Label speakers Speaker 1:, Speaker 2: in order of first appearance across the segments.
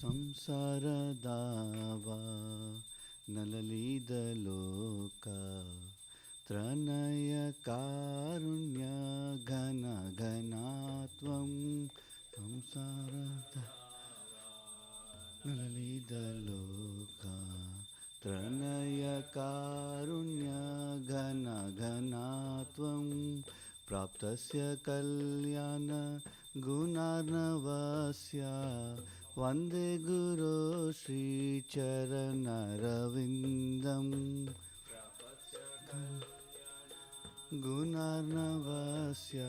Speaker 1: ಸಂಸಾರದಾವ ನಲಲಿದಲೋಕ ತ್ರಣಯ ಕಾರುಣ್ಯ ಘನ ಘನಾತ್ವಂ ಸಂಸಾರದ ನಲಲಿದಲೋಕ ತ್ರಣಯ ಕಾರುಣ್ಯ ಘನ ಘನಾತ್ವಂ ಪ್ರಾಪ್ತಸ್ಯ ಕಲ್ಯಾಣ ಗುಣಾರ್ಣವಸ್ಯ ವಂದೇ ಗುರೋ ಶ್ರೀಚರಣರವಿಂದಂ ಗುಣಾರ್ಣವಸ್ಯ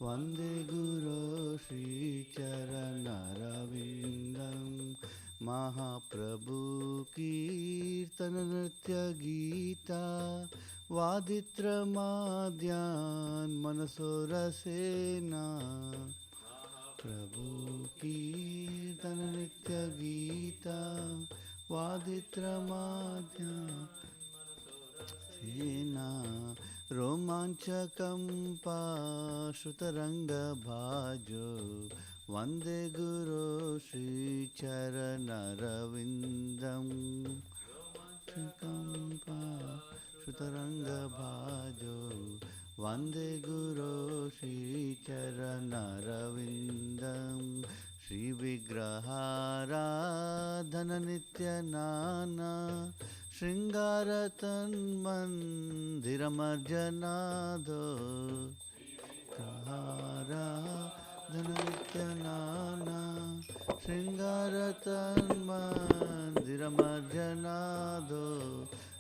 Speaker 1: ವಂದೇ ಗುರೋ ಶ್ರೀಚರಣರವಿಂದಂ महाप्रभु कीर्तन नृत्य गीता वादित्रमाद्यान् मनसो रसेना प्रभु कीर्तन नृत्य गीता वादित्रमाद्यान् सेना रोमाञ्चकं पाशुतरङ्गभाजो वन्दे गुरो श्रीचरणरविन्दं पाशुतरङ्गभाजो वन्दे गुरो श्रीचरणरविन्दं श्रीविग्रहाराधननित्यनाना शृङ्गारतन्मन्दिरमर्जनादो धननित्यनाना शृङ्गारतन्मन्दिरमर्जनादो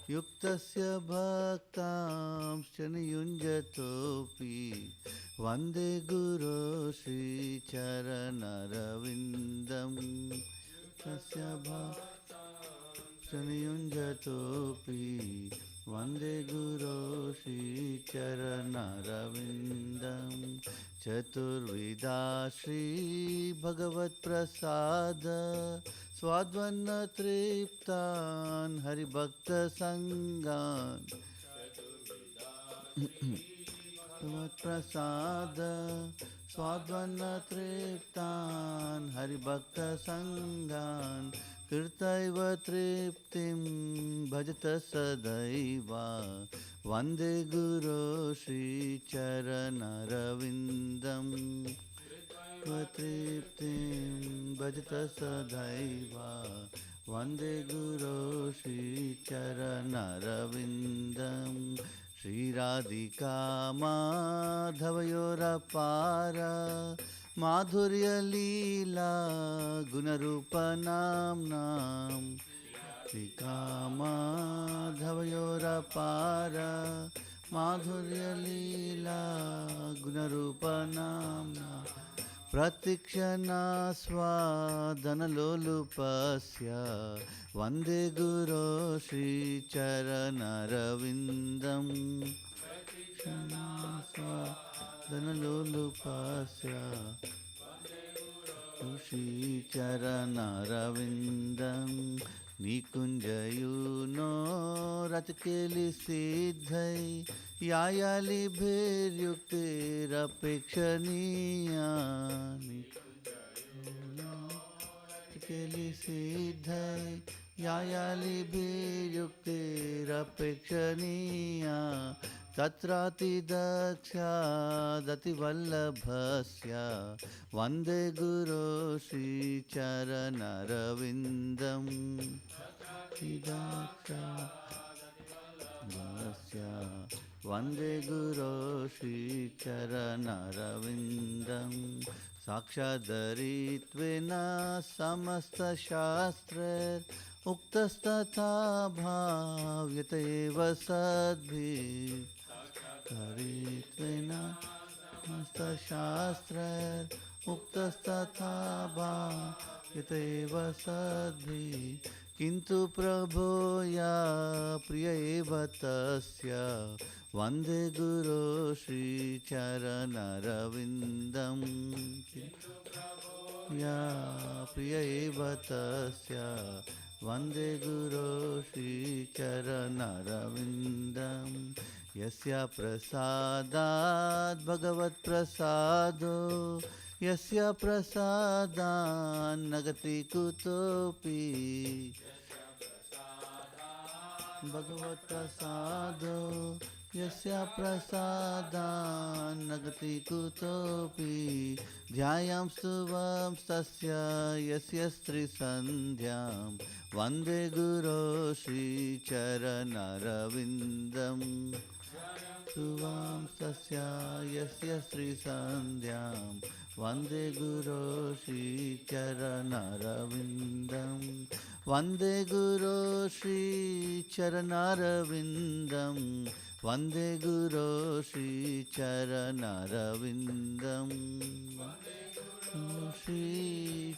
Speaker 1: युक्तस्य भक्तांश्च नियुञ्जतोऽपि वन्दे गुरो श्रीचरणरविन्दं तस्य भक्तांश्च नियुञ्जतोऽपि वन्दे गुरो श्रीचरणरविन्दं चतुर्विधा श्रीभगवत्प्रसाद स्वाद्वन्नतृप्तान् हरिभक्तसङ्गान् भगवत्प्रसाद स्वाद्वन्नतृप्तान् हरिभक्तसङ्गान् कृतैव तृप्तिं भजत सदैव वन्दे गुरो श्रीचरणरविन्दं तृप्तिं भजत सदैव वन्दे गुरो श्रीचरणरविन्दं श्रीराधिका माधवयोरपार माधुर्यलीला गुणरूपनाम्नां श्रीका माधवयोरपार माधुर्यलीला गुणरूपनाम्ना प्रतीक्षणास्वादनलोलुपस्य वन्दे गुरो श्रीचरणरविन्दं प्रतीक्षणास्वादनलोलुपस्य श्रीचरणरविन्दं निकुञ्जयुनो रतकेलिसिद्धै यायालिभिर्युक्तिरपेक्षणीया रतकेलिसिद्धै यायालिभिर्युक्तिरपेक्षणीया तत्रातिदक्षादतिवल्लभस्य वन्दे गुरो श्रीचरणरविन्दं वन्दे गुरो श्रीचरणरविन्दं साक्षादरित्वेन समस्तशास्त्रैरुक्तस्तथा भाव्यत एव सद्भिः करित्वेन समस्तशास्त्रैरुक्तस्तथा भाव्यत एव सद्भिः किन्तु प्रभो या प्रिय एव तस्य वन्दे गुरो श्रीचरणरविन्दं या प्रिय एव तस्य वन्दे गुरो श्रीचरणरविन्दं यस्य प्रसादात् भगवत्प्रसादो यस्य प्रसादान्नगति कुतोऽपि भगवत्प्रसादो यस्य प्रसादान्नगति कुतोऽपि ध्यायां स्तुवां तस्य यस्य स्त्रीसन्ध्यां वन्दे गुरो श्रीचरणरविन्दम् स्तुवां तस्य यस्य श्रीसन्ध्यां वन्दे गुरो श्रीचरणरविन्दम् वन्दे गुरो श्रीचरणरविन्दम् वन्दे गुरो श्रीचरणरविन्दम् श्रीचरणरविन्दम्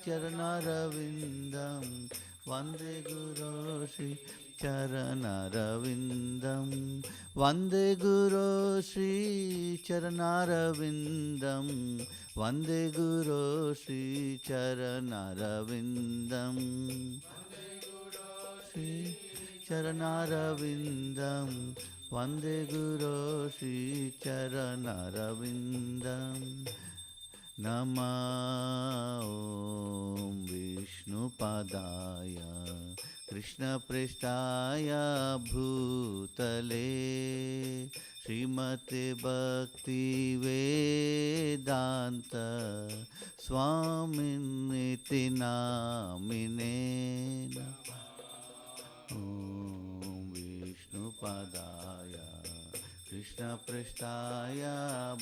Speaker 1: वन्दे गुरो श्रीचरणरविन्दम् वन्दे गुरो श्रीचरणरविन्दम् वन्दे गुरो श्रीचरणरविन्दम् श्रीचरणरविन्दं वन्दे गुरो श्रीचरणरविन्दं नमः ॐ विष्णुपादाय कृष्णपृष्ठाय भूतले श्रीमते भक्तिवेदान्त स्वामिनिति नामिने ॐ विष्णुपादाय कृष्णपृष्ठाय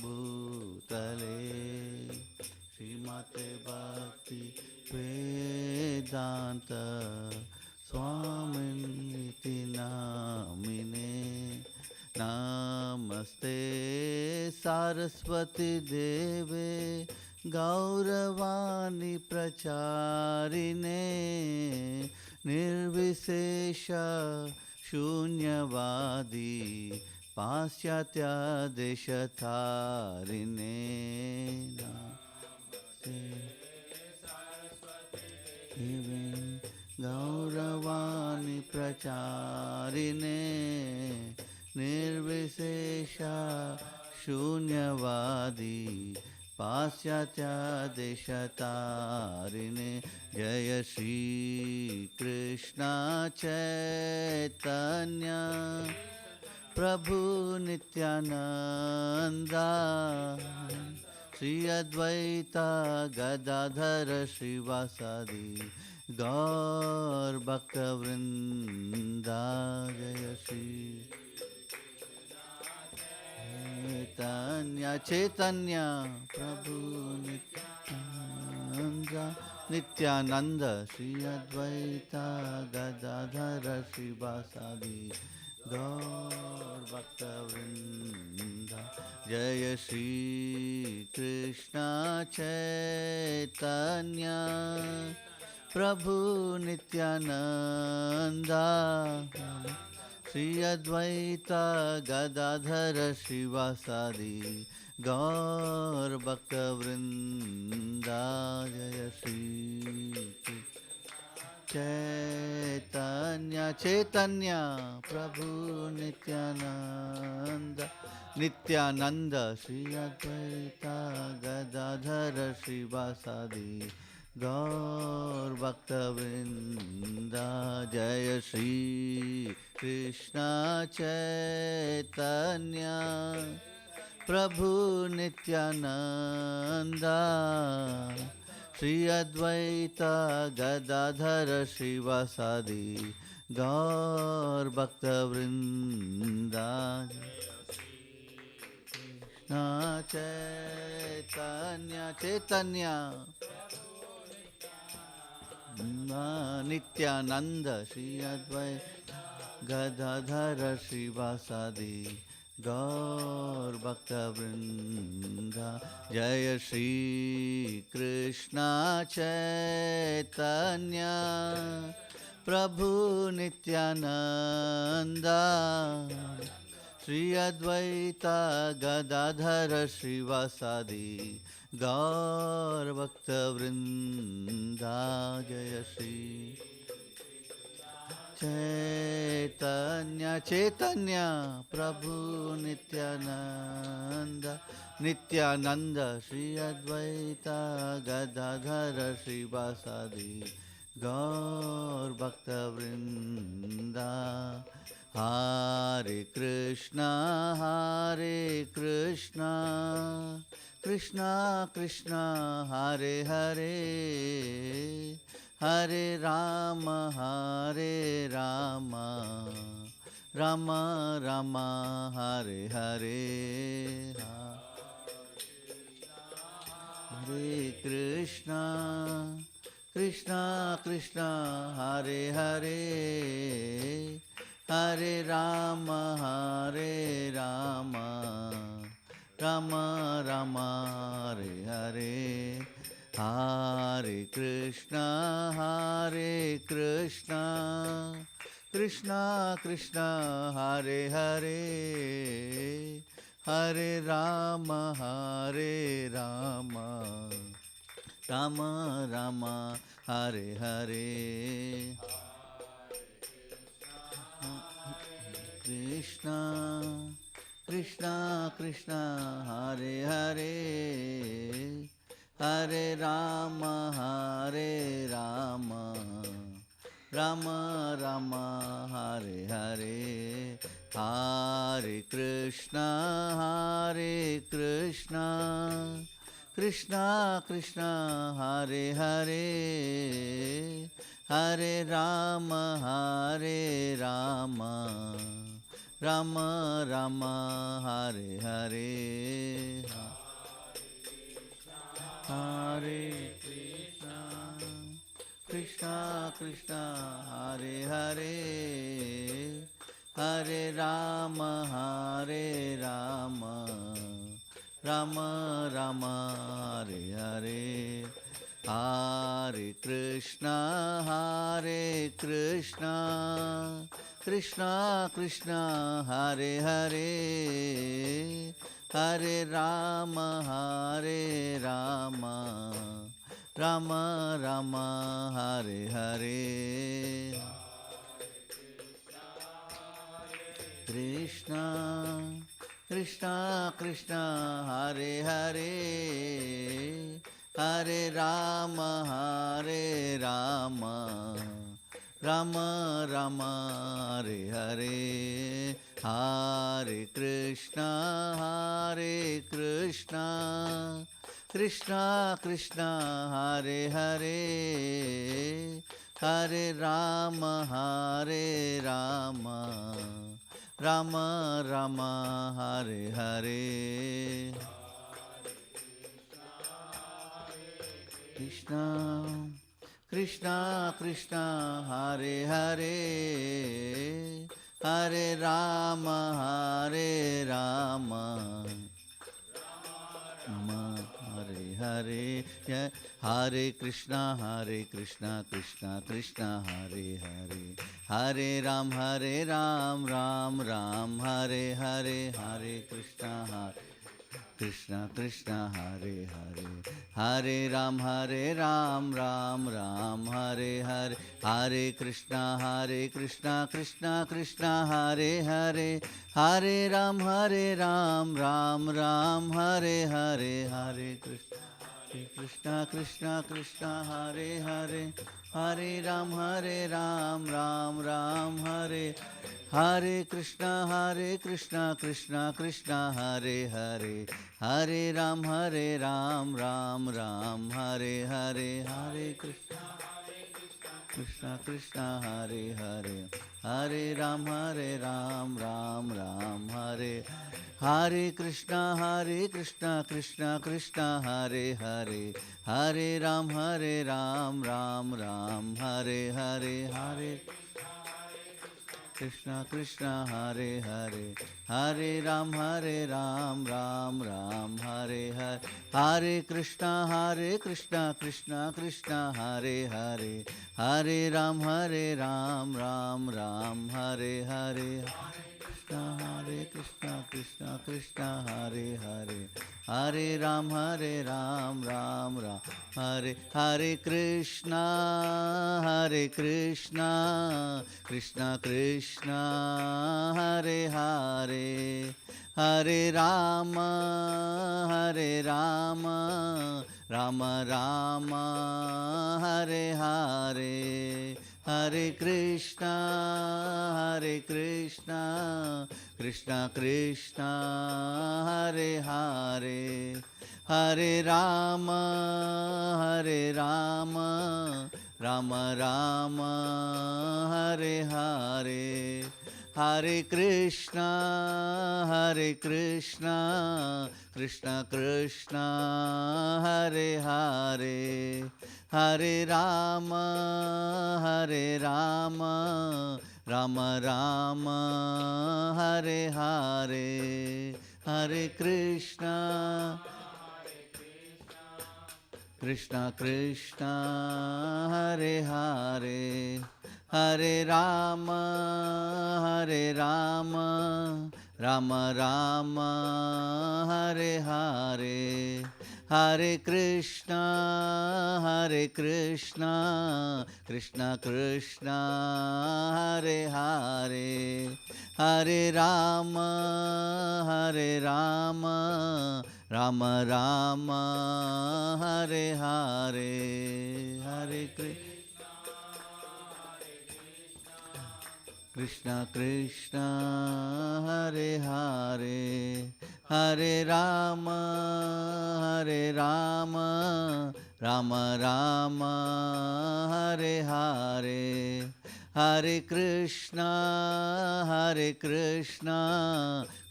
Speaker 1: भूतले श्रीमते भक्तिवेदान्त स्वामिनिति नामिने नमस्ते सारस्वती देवे गौरवाणी प्रचारिणे निर्विशेष शून्यवादी पाश्चात्य देशतारिणे गौरवाणी प्रचारिणे निर्विशेष शून्यवादी पाश्चात्य देशतारिणे जय श्री कृष्ण चैतन्य प्रभु नित्यानंदा श्री अद्वैता गदाधर श्रीवासादि गौर भक्तवृंदा जय श्री चैतन्य चैतन्य प्रभु नित्यानंद श्री अद्वैता गदाधर श्रीवासादि गौर भक्तवृंदा जय श्री कृष्ण चैतन्य प्रभु नित्यानंदा श्री अद्वैता गदाधर श्रीवासादि गौर भक्तवृंदा जय श्री चैतन्य चैतन्य प्रभु नित्यानंद नित्यानंद श्री अद्वैता गदाधर श्रीवासादि गौर भक्तवृंदा जय श्री कृष्ण चैतन्य प्रभु नित्यानंदा श्री अद्वैता गदाधर श्रीवासादि गौर भक्तवृंदा कृष्ण चैतन्य चैतन्य नित्यानंद श्री अद्वैत गदाधर श्रीवासादि गौर भक्तवृंदा जय श्री कृष्ण चैतन्य प्रभु नित्यानंदा श्री अद्वैता गदाधर श्रीवासादि गौर भक्तवृंदा जय Shri Chaitanya Chaitanya Prabhu Nityananda Nityananda Shri Advaita Gadadhara Srivasadi Gaur Bhakta Vrinda Hare Krishna Krishna Krishna Hare Hare Hare Rama Rama Rama Hare Hare Hare Krishna Krishna Krishna Hare Hare Hare Rama Rama Rama Hare Hare Hare Krishna Krishna Krishna Hare Hare Hare Rama Rama Rama Hare Hare Krishna Krishna Krishna Hare Hare Hare Rama Rama Rama Hare Hare Hare Krishna Krishna Krishna Hare Hare Hare Rama Rama Rama Hare Hare Hare Krishna Krishna Hare Hare Hare Rama Rama Rama Hare Hare Hare Krishna Krishna Krishna Hare Hare Hare Rama Rama Rama Hare Hare Krishna Krishna Krishna Hare Hare Hare Rama Rama Rama Hare Hare Hare Krishna Krishna Krishna Hare Hare Hare Rama Rama Rama Hare Hare Krishna Krishna Krishna Hare Hare Hare Rama Rama Hare Hare Hare Krishna Krishna Krishna Hare Hare Hare Ram Ram Ram Hare Hare Hare Krishna Krishna Hare Hare Hare Ram Ram Ram Hare Hare Hare Krishna Krishna Hare Hare Hare Ram Ram Hare Hare Hare Krishna Hare Hare Hare Ram Ram Hare Hare Krishna Krishna Hare Hare Hare Ram Ram Hare Hare Hare Krishna Hare Hare Hare Ram Ram Hare Hare Krishna Krishna Hare Hare Hare Ram Ram Hare Hare Hare Krishna Hare Hare Hare Ram Ram Hare Hare Hare Krishna Krishna Hare Hare Hare Ram Ram Hare Hare Hare Krishna Krishna Hare Hare Hare Ram, Ram Ram, Hare Hare Krishna, Krishna Krishna, Hare Hare, Hare Rama, Rama Rama, Hare Hare, Hare Krishna, Krishna Krishna, Hare Hare, Hare Rama, Rama Rama, Hare Hare, Hare Krishna, Krishna Krishna, Hare Hare, Hare Rama, Rama Rama, Hare Hare, Hare Krishna, Krishna Krishna, Hare Hare, Hare Rama, Rama Rama, Hare Hare, Hare Krishna, Krishna Krishna, Hare Hare, Hare Rama, Rama Rama, Hare Hare, Hare Krishna Krishna, Hare Hare, Hare Rama, Rama Rama, Hare Hare, Hare Krishna,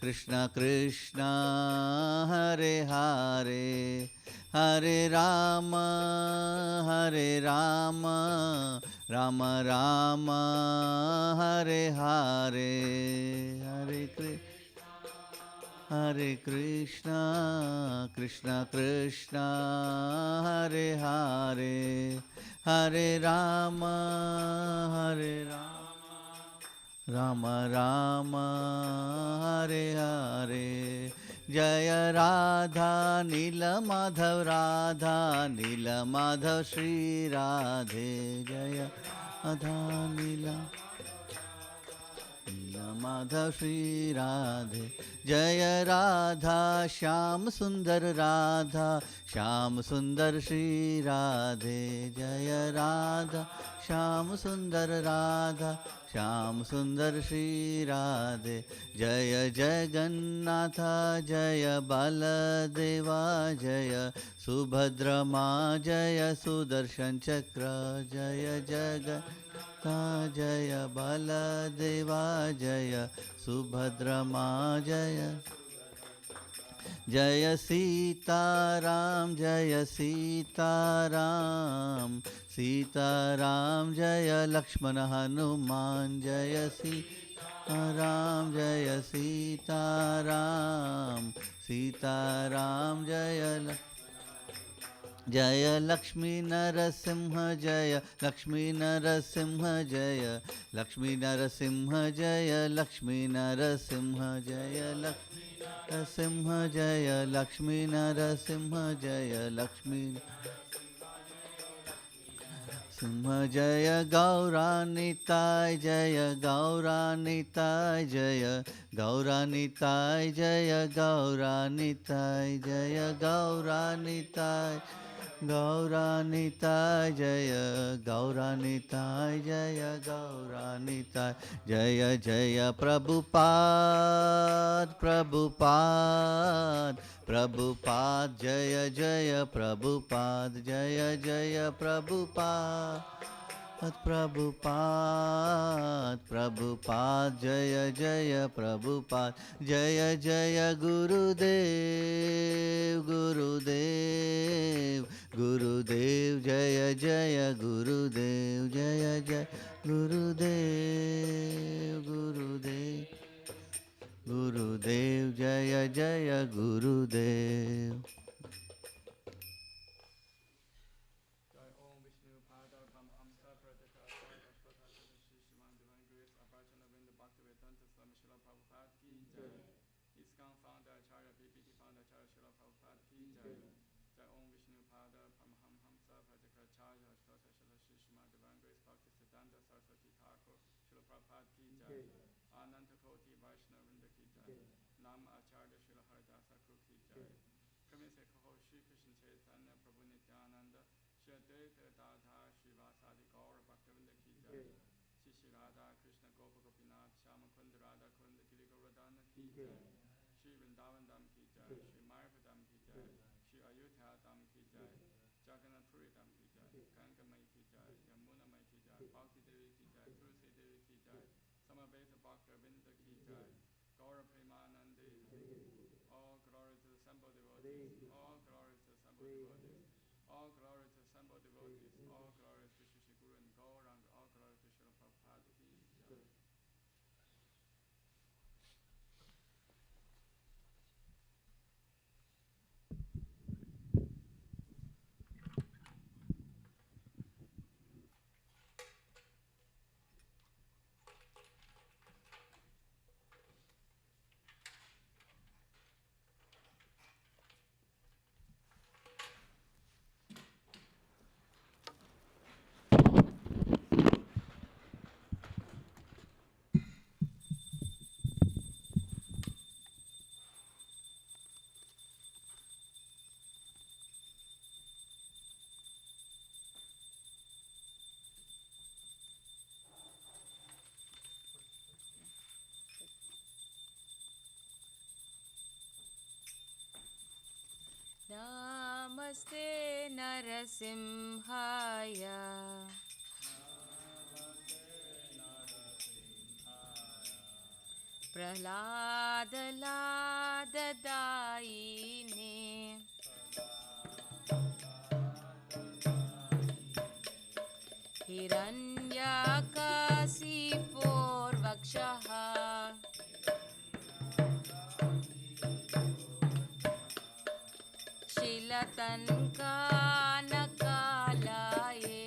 Speaker 1: Krishna Krishna, Hare Hare, Hare Rama, Rama Rama, Hare Hare, Hare Krishna, Krishna Krishna, Hare Hare, Hare Rama, Rama Rama, Hare Hare, Jaya Radha, Nila Madhav Radha, Nila Madhav Shri Radhe, Jaya Radha, Nila Madhav Shri Radhe, Jaya Radha, Shyam Sundar Radha, Shyam Sundar Shri Radhe, Jaya Radha, Shyam Sundar Radha, Shyam Sundar Shri Radhe, Jaya Jagannatha, Jaya Baladeva, Jaya Subhadra Ma, Jaya Sudarshan Chakra, Jaya Jagannatha, Jaya Baladeva, Jaya Subhadra Ma, Jaya Jaya Sitaram, Jaya Sitaram, Sitaram, Jaya Lakshmana Hanuman, Jaya Sitaram, Jaya Sitaram, Sitaram, Jaya Lakshmi Narasimha, Jaya Lakshmi Narasimha, Jaya Lakshmi Narasimha, Jaya Lakshmi Narasimha, Jaya Lakshmi Narasimha, Jaya Lakshmi Narasimha, Jaya Lakshmi Simha, Jaya Gauranitai, Jaya Gauranitai, Jaya Gauranitai, Jaya Gauranitai, Jaya Gauranitai, Gauranitai, Jaya Gauranitai, Jaya Gauranitai, Jaya Jaya Prabhupada, Prabhupada, Prabhupada, Jaya Jaya Prabhupada, Jaya Jaya Prabhupada, Prabhupada, Prabhupada, Jaya Jaya Prabhupada, Jaya Jaya Gurudev, Gurudev, Gurudev, Jaya Jaya Gurudev, Jaya Jaya Gurudev, Gurudev, Gurudev, Jaya Jaya Gurudev.
Speaker 2: Saraswati Thakur शिल प्रभुपाद की जय, अनंत कोटि वैष्णव वृंद की जय, नाम आचार्य शिल हरिदास ठाकुर की जय। क्रम से कहो श्री कृष्ण चैतन्य प्रभु नित्यानंद श्री अद्वैत गदाधर श्रीवासादि गौर भक्तवृंद की जय, श्री श्री राधा कृष्ण गोप गोपीनाथ श्याम कुंद राधा कुंद गिरि गोवर्धन की जय, श्री वृंदावन धाम की जय, श्री मायापुर धाम की जय, श्री अयोध्या धाम की जय, जगन्नाथपुरी धाम की जय, गंगामई की जय, यमुनामई की जय, भक्ति देवी की जय, तुलसी देवी की जय, समवेत भक्तवृंद की जय, गौर प्रेमानंदे, all glory to the assembled devotees, all glory to the assembled devotees, all glory to the assembled devotees, all glory to Shri Guru and Gaurang, all glory to Srila Prabhupada ki jai.
Speaker 3: Namaste Narasimhaya Prahladaladadaine Hiranyakasipurvakshaha Shilatankanakalaye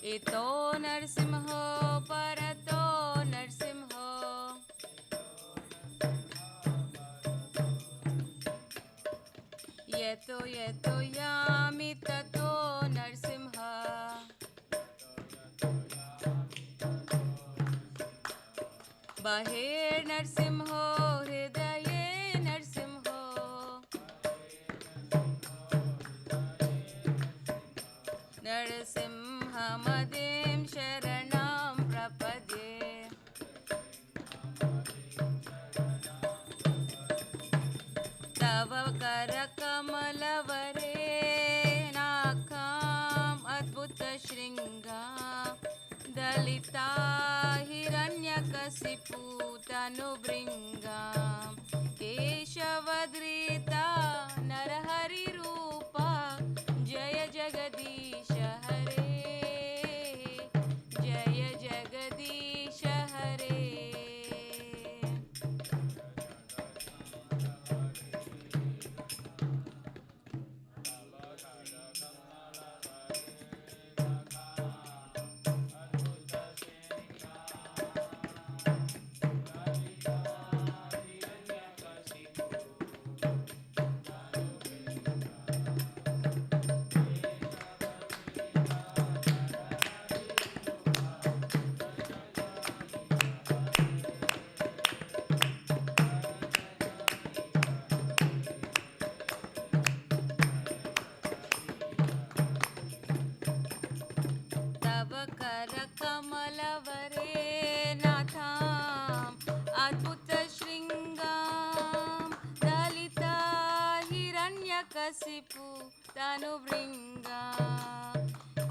Speaker 3: Ito Narsimho Parato Narsimho Yeto Yeto Yami Tato Narsimha Bahir Narsimho Hridaye Narsimho Narasimhamadim Sharanam Prapadye Tava Karakamalavare Nakam Adbhuta Shringam Dalita Hiranyakasipu Tanubringam Keshavadrita Narahari Rupa Jaya Jagadisha Hare Jaya Jagadisha Hare Tava Karakamalavare Natham Adbhuta Shringam Dalita Hiranyakasipu Tanubringam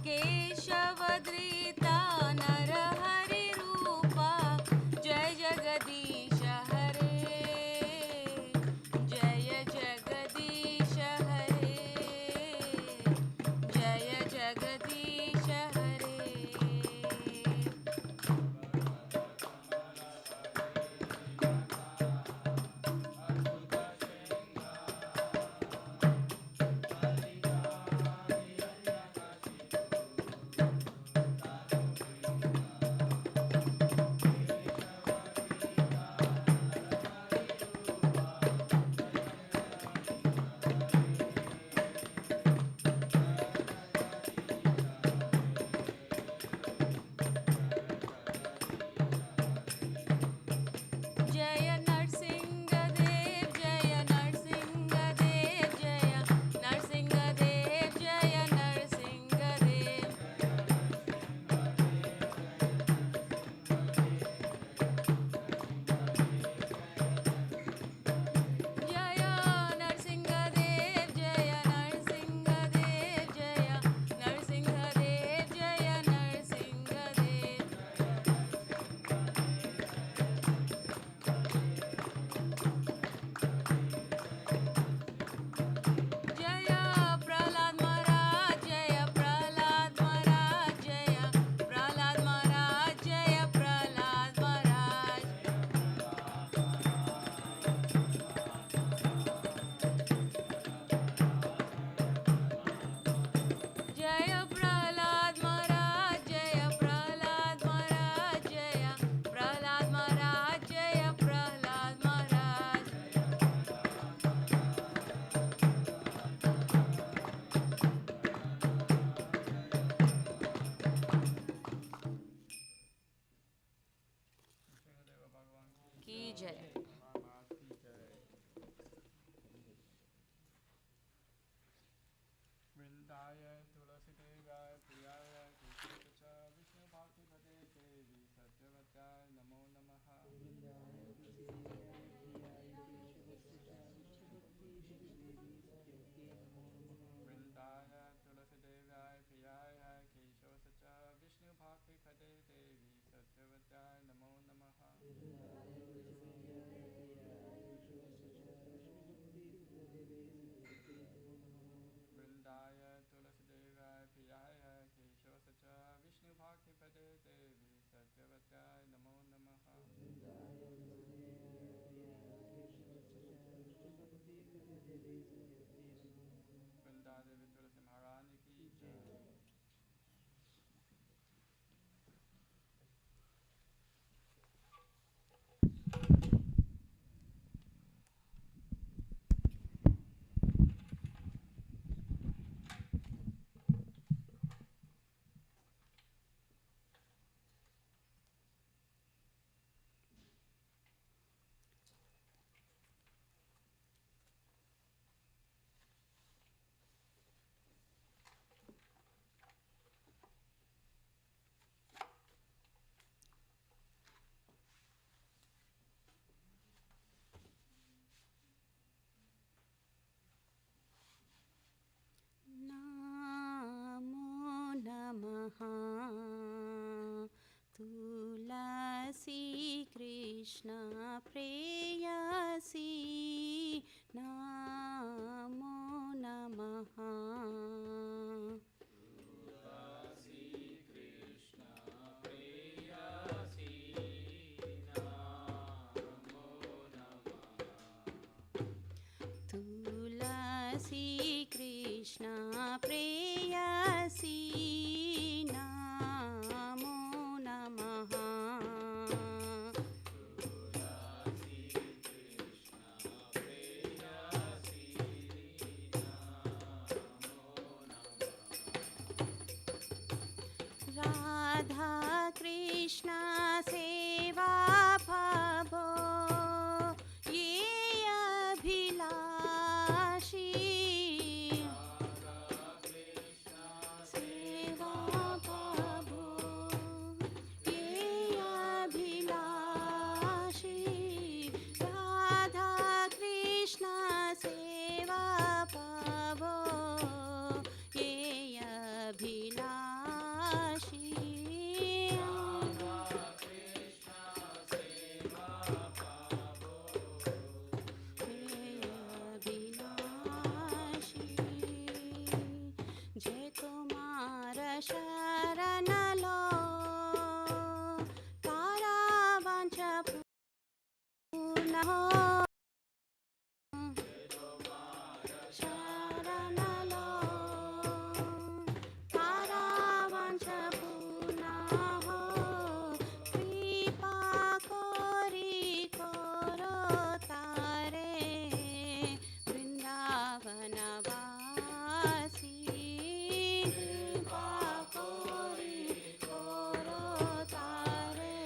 Speaker 3: Keshavadrita Narahari Rupa Jai Jagadisha Hare Jaya Jagadisha Hare Jaya Jagadisha Hare जय।
Speaker 2: वृंदाय तुलसी देवाय प्रियाय केशव च विष्णु भक्ति पदे देवी सत्यवत्याय नमो नमः। वृंदाय तुलसी देवाय प्रियाय केशव च विष्णु भक्ति पदे देवी सत्यवत्याय नमो नमः। वृंदाय तुलसी देवाय प्रियाय केशव च विष्णु भक्ति पदे देवी सत्यवत्याय नमो नमः। वृंदा देवी तुलसी महारानी की जय।
Speaker 3: नमो नमः तुलसी कृष्ण प्रेयसी नमो नमः। तुलसी कृष्ण प्रेयसी नमो नमः। राधा कृष्ण सेवा भवो ये अभिलाषी सेवा भवो ये अभिलाषी राधा कृष्ण सेवा भवो ये अभिलाषी जय तुम्हार शरण लो तारा वांछ पूर्ण हो। शरण लो तारा वांछ पूर्ण हो। कृपा कोरी करो तारे वृंदावन वासी। कृपा कोरी करो तारे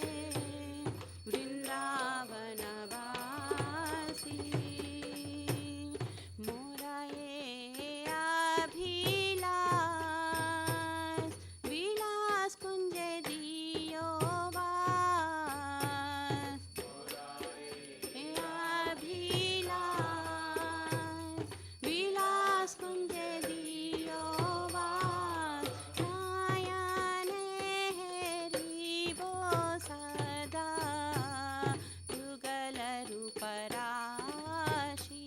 Speaker 3: वृंदावन वासी। मोरा ये अभिलाष विलास कुंज दियो वास। हे अभिलाष विलास कुंज दियो वास। नयने हेरिबो सदा युगल रूप राशि।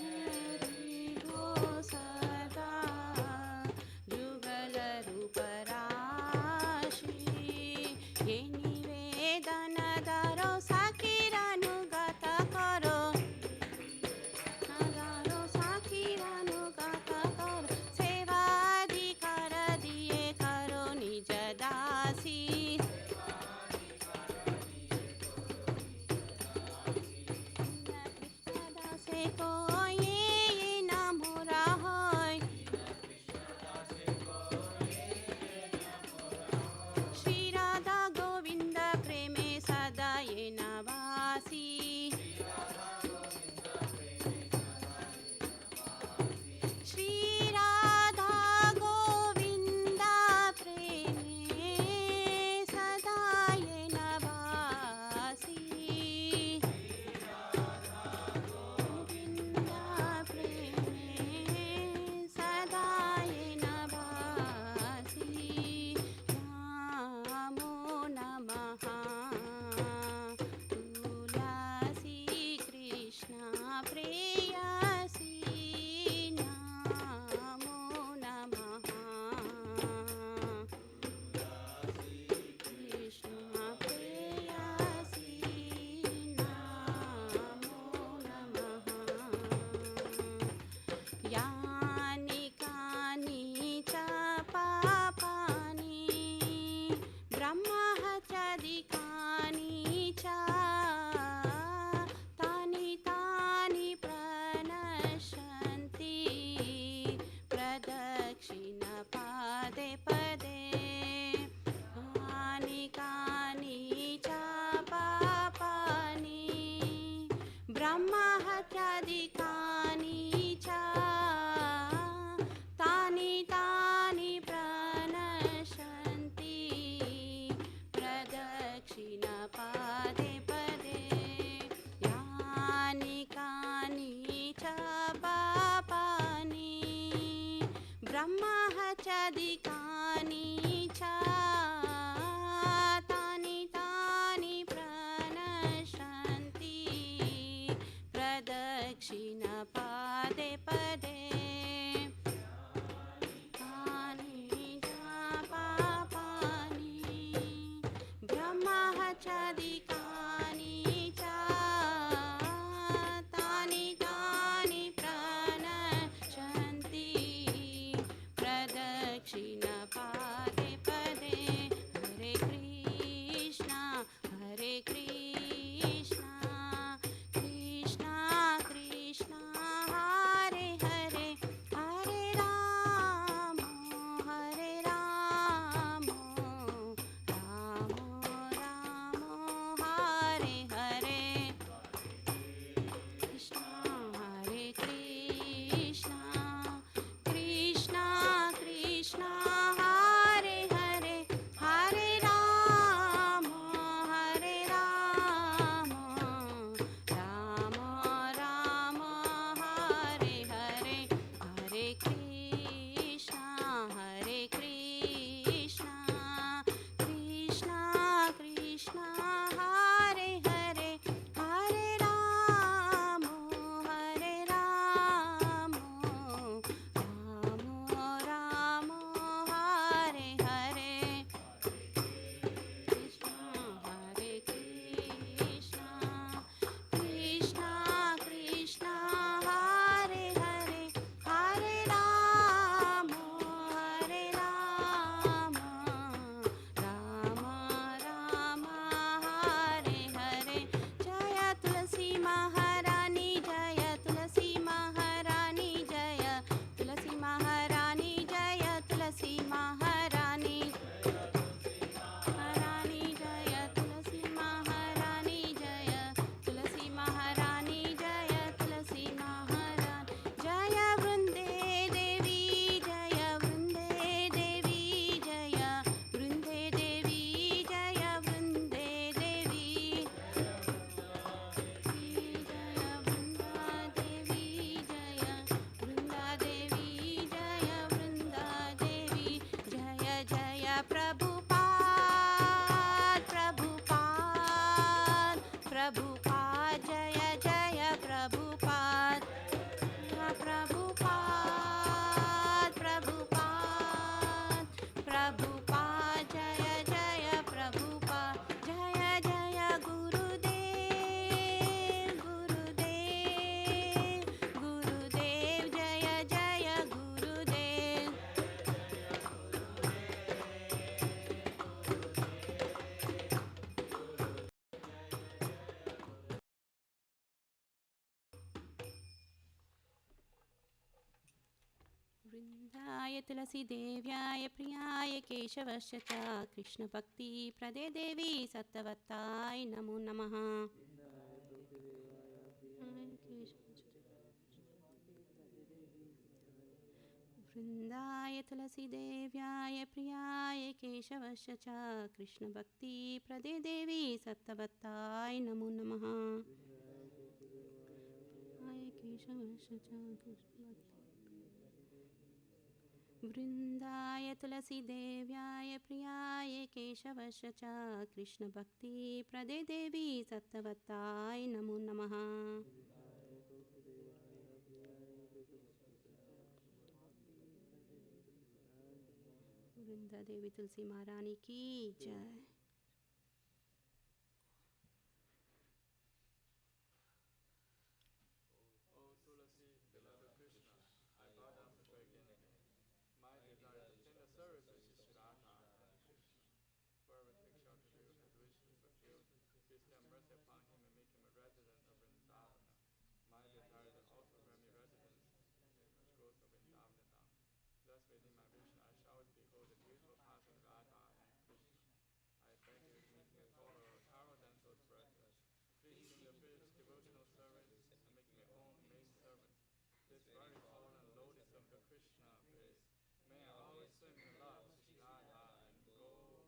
Speaker 3: हेरिबो सदा युगल रूप राशि। हे निवेदन दरो साकिरानुगत करो हजारो साकिरानुगत करो। सेवाधिकार दिए करो निज दासी। कृष्ण दासे को ये नाम होय। श्री राधा गोविंद प्रेमे पादे पदे यानि कानि च पापानि ब्रह्महत्यादिकानि च तानि तानि प्रणश्यन्ति प्रदक्षिणपादे पदे तानि च पापानि ब्रह्महत्यादिकानि च तानि तानि प्रणश्यन्ति प्रदक्षिणपादे पदे हरे कृष्णा कृष्णा कृष्णा हरे हरे हरे राम राम राम हरे हरे कृष्णा हरे कृष्णा कृष्णा कृष्णा हरे हरे हरे राम राम राम हरे हरे हरे कृष्णा कृष्णा कृष्णा हरे हरे हरे राम राम हरे हरे कृष्णा कृष्णा हरे हरे हरे राम राम हरे हरे जय तुलसी महारानी जय तुलसी महारानी जय तुलसी महारानी जय तुलसी महारानी जय तुलसी महारानी जय तुलसी महारानी जय तुलसी महारानी जय वृंदे देवी जय वृंदे देवी जय वृंदे देवी जय वृंदे देवी जय वृंदा देवी जय वृंदा देवी जय वृंदा देवी जय जय प्रभुपाद जय जय प्रभुपाद जय जय प्रभुपाद जय जय गुरुदेव जय जय गुरुदेव वृन्दाय तुलसीदेव्याय प्रियाय केशवस्य च कृष्णभक्तिप्रदे देवी सत्तवत्ताय नमो नमः वृन्दाय तुलसीदेव्याय प्रियाय केशवस्य च कृष्णभक्तिप्रदे देवी सत्तवत्ताय नमो नमः केशवस्य च वृन्दाय तुलसीदेव्याय प्रियाय केशवस्य च कृष्णभक्तिप्रदे देवी सत्तवत्ताय नमो नमः वृंदा देवी तुलसी महारानी की जय
Speaker 2: O Tulasi, beloved Krishna, I bow down before you again and again. My desire to obtain the service of Shri Radha and Krishna. Forever take shelter of you, his wish is fulfilled. Please have mercy upon him and make him a resident of Vrindavana. My desire to also grant me residence which goes to Vrindavana Dham. Thus within my vision I shall always behold the beautiful paths of Radha and Krishna. I beg you to make me a follower of Taro Damsel's brothers. Please give me the privilege of devotional service and make me your own maid servant. This very fallen lotus of the Krishna face. May I always swim in love to Shri Radha and Govinda.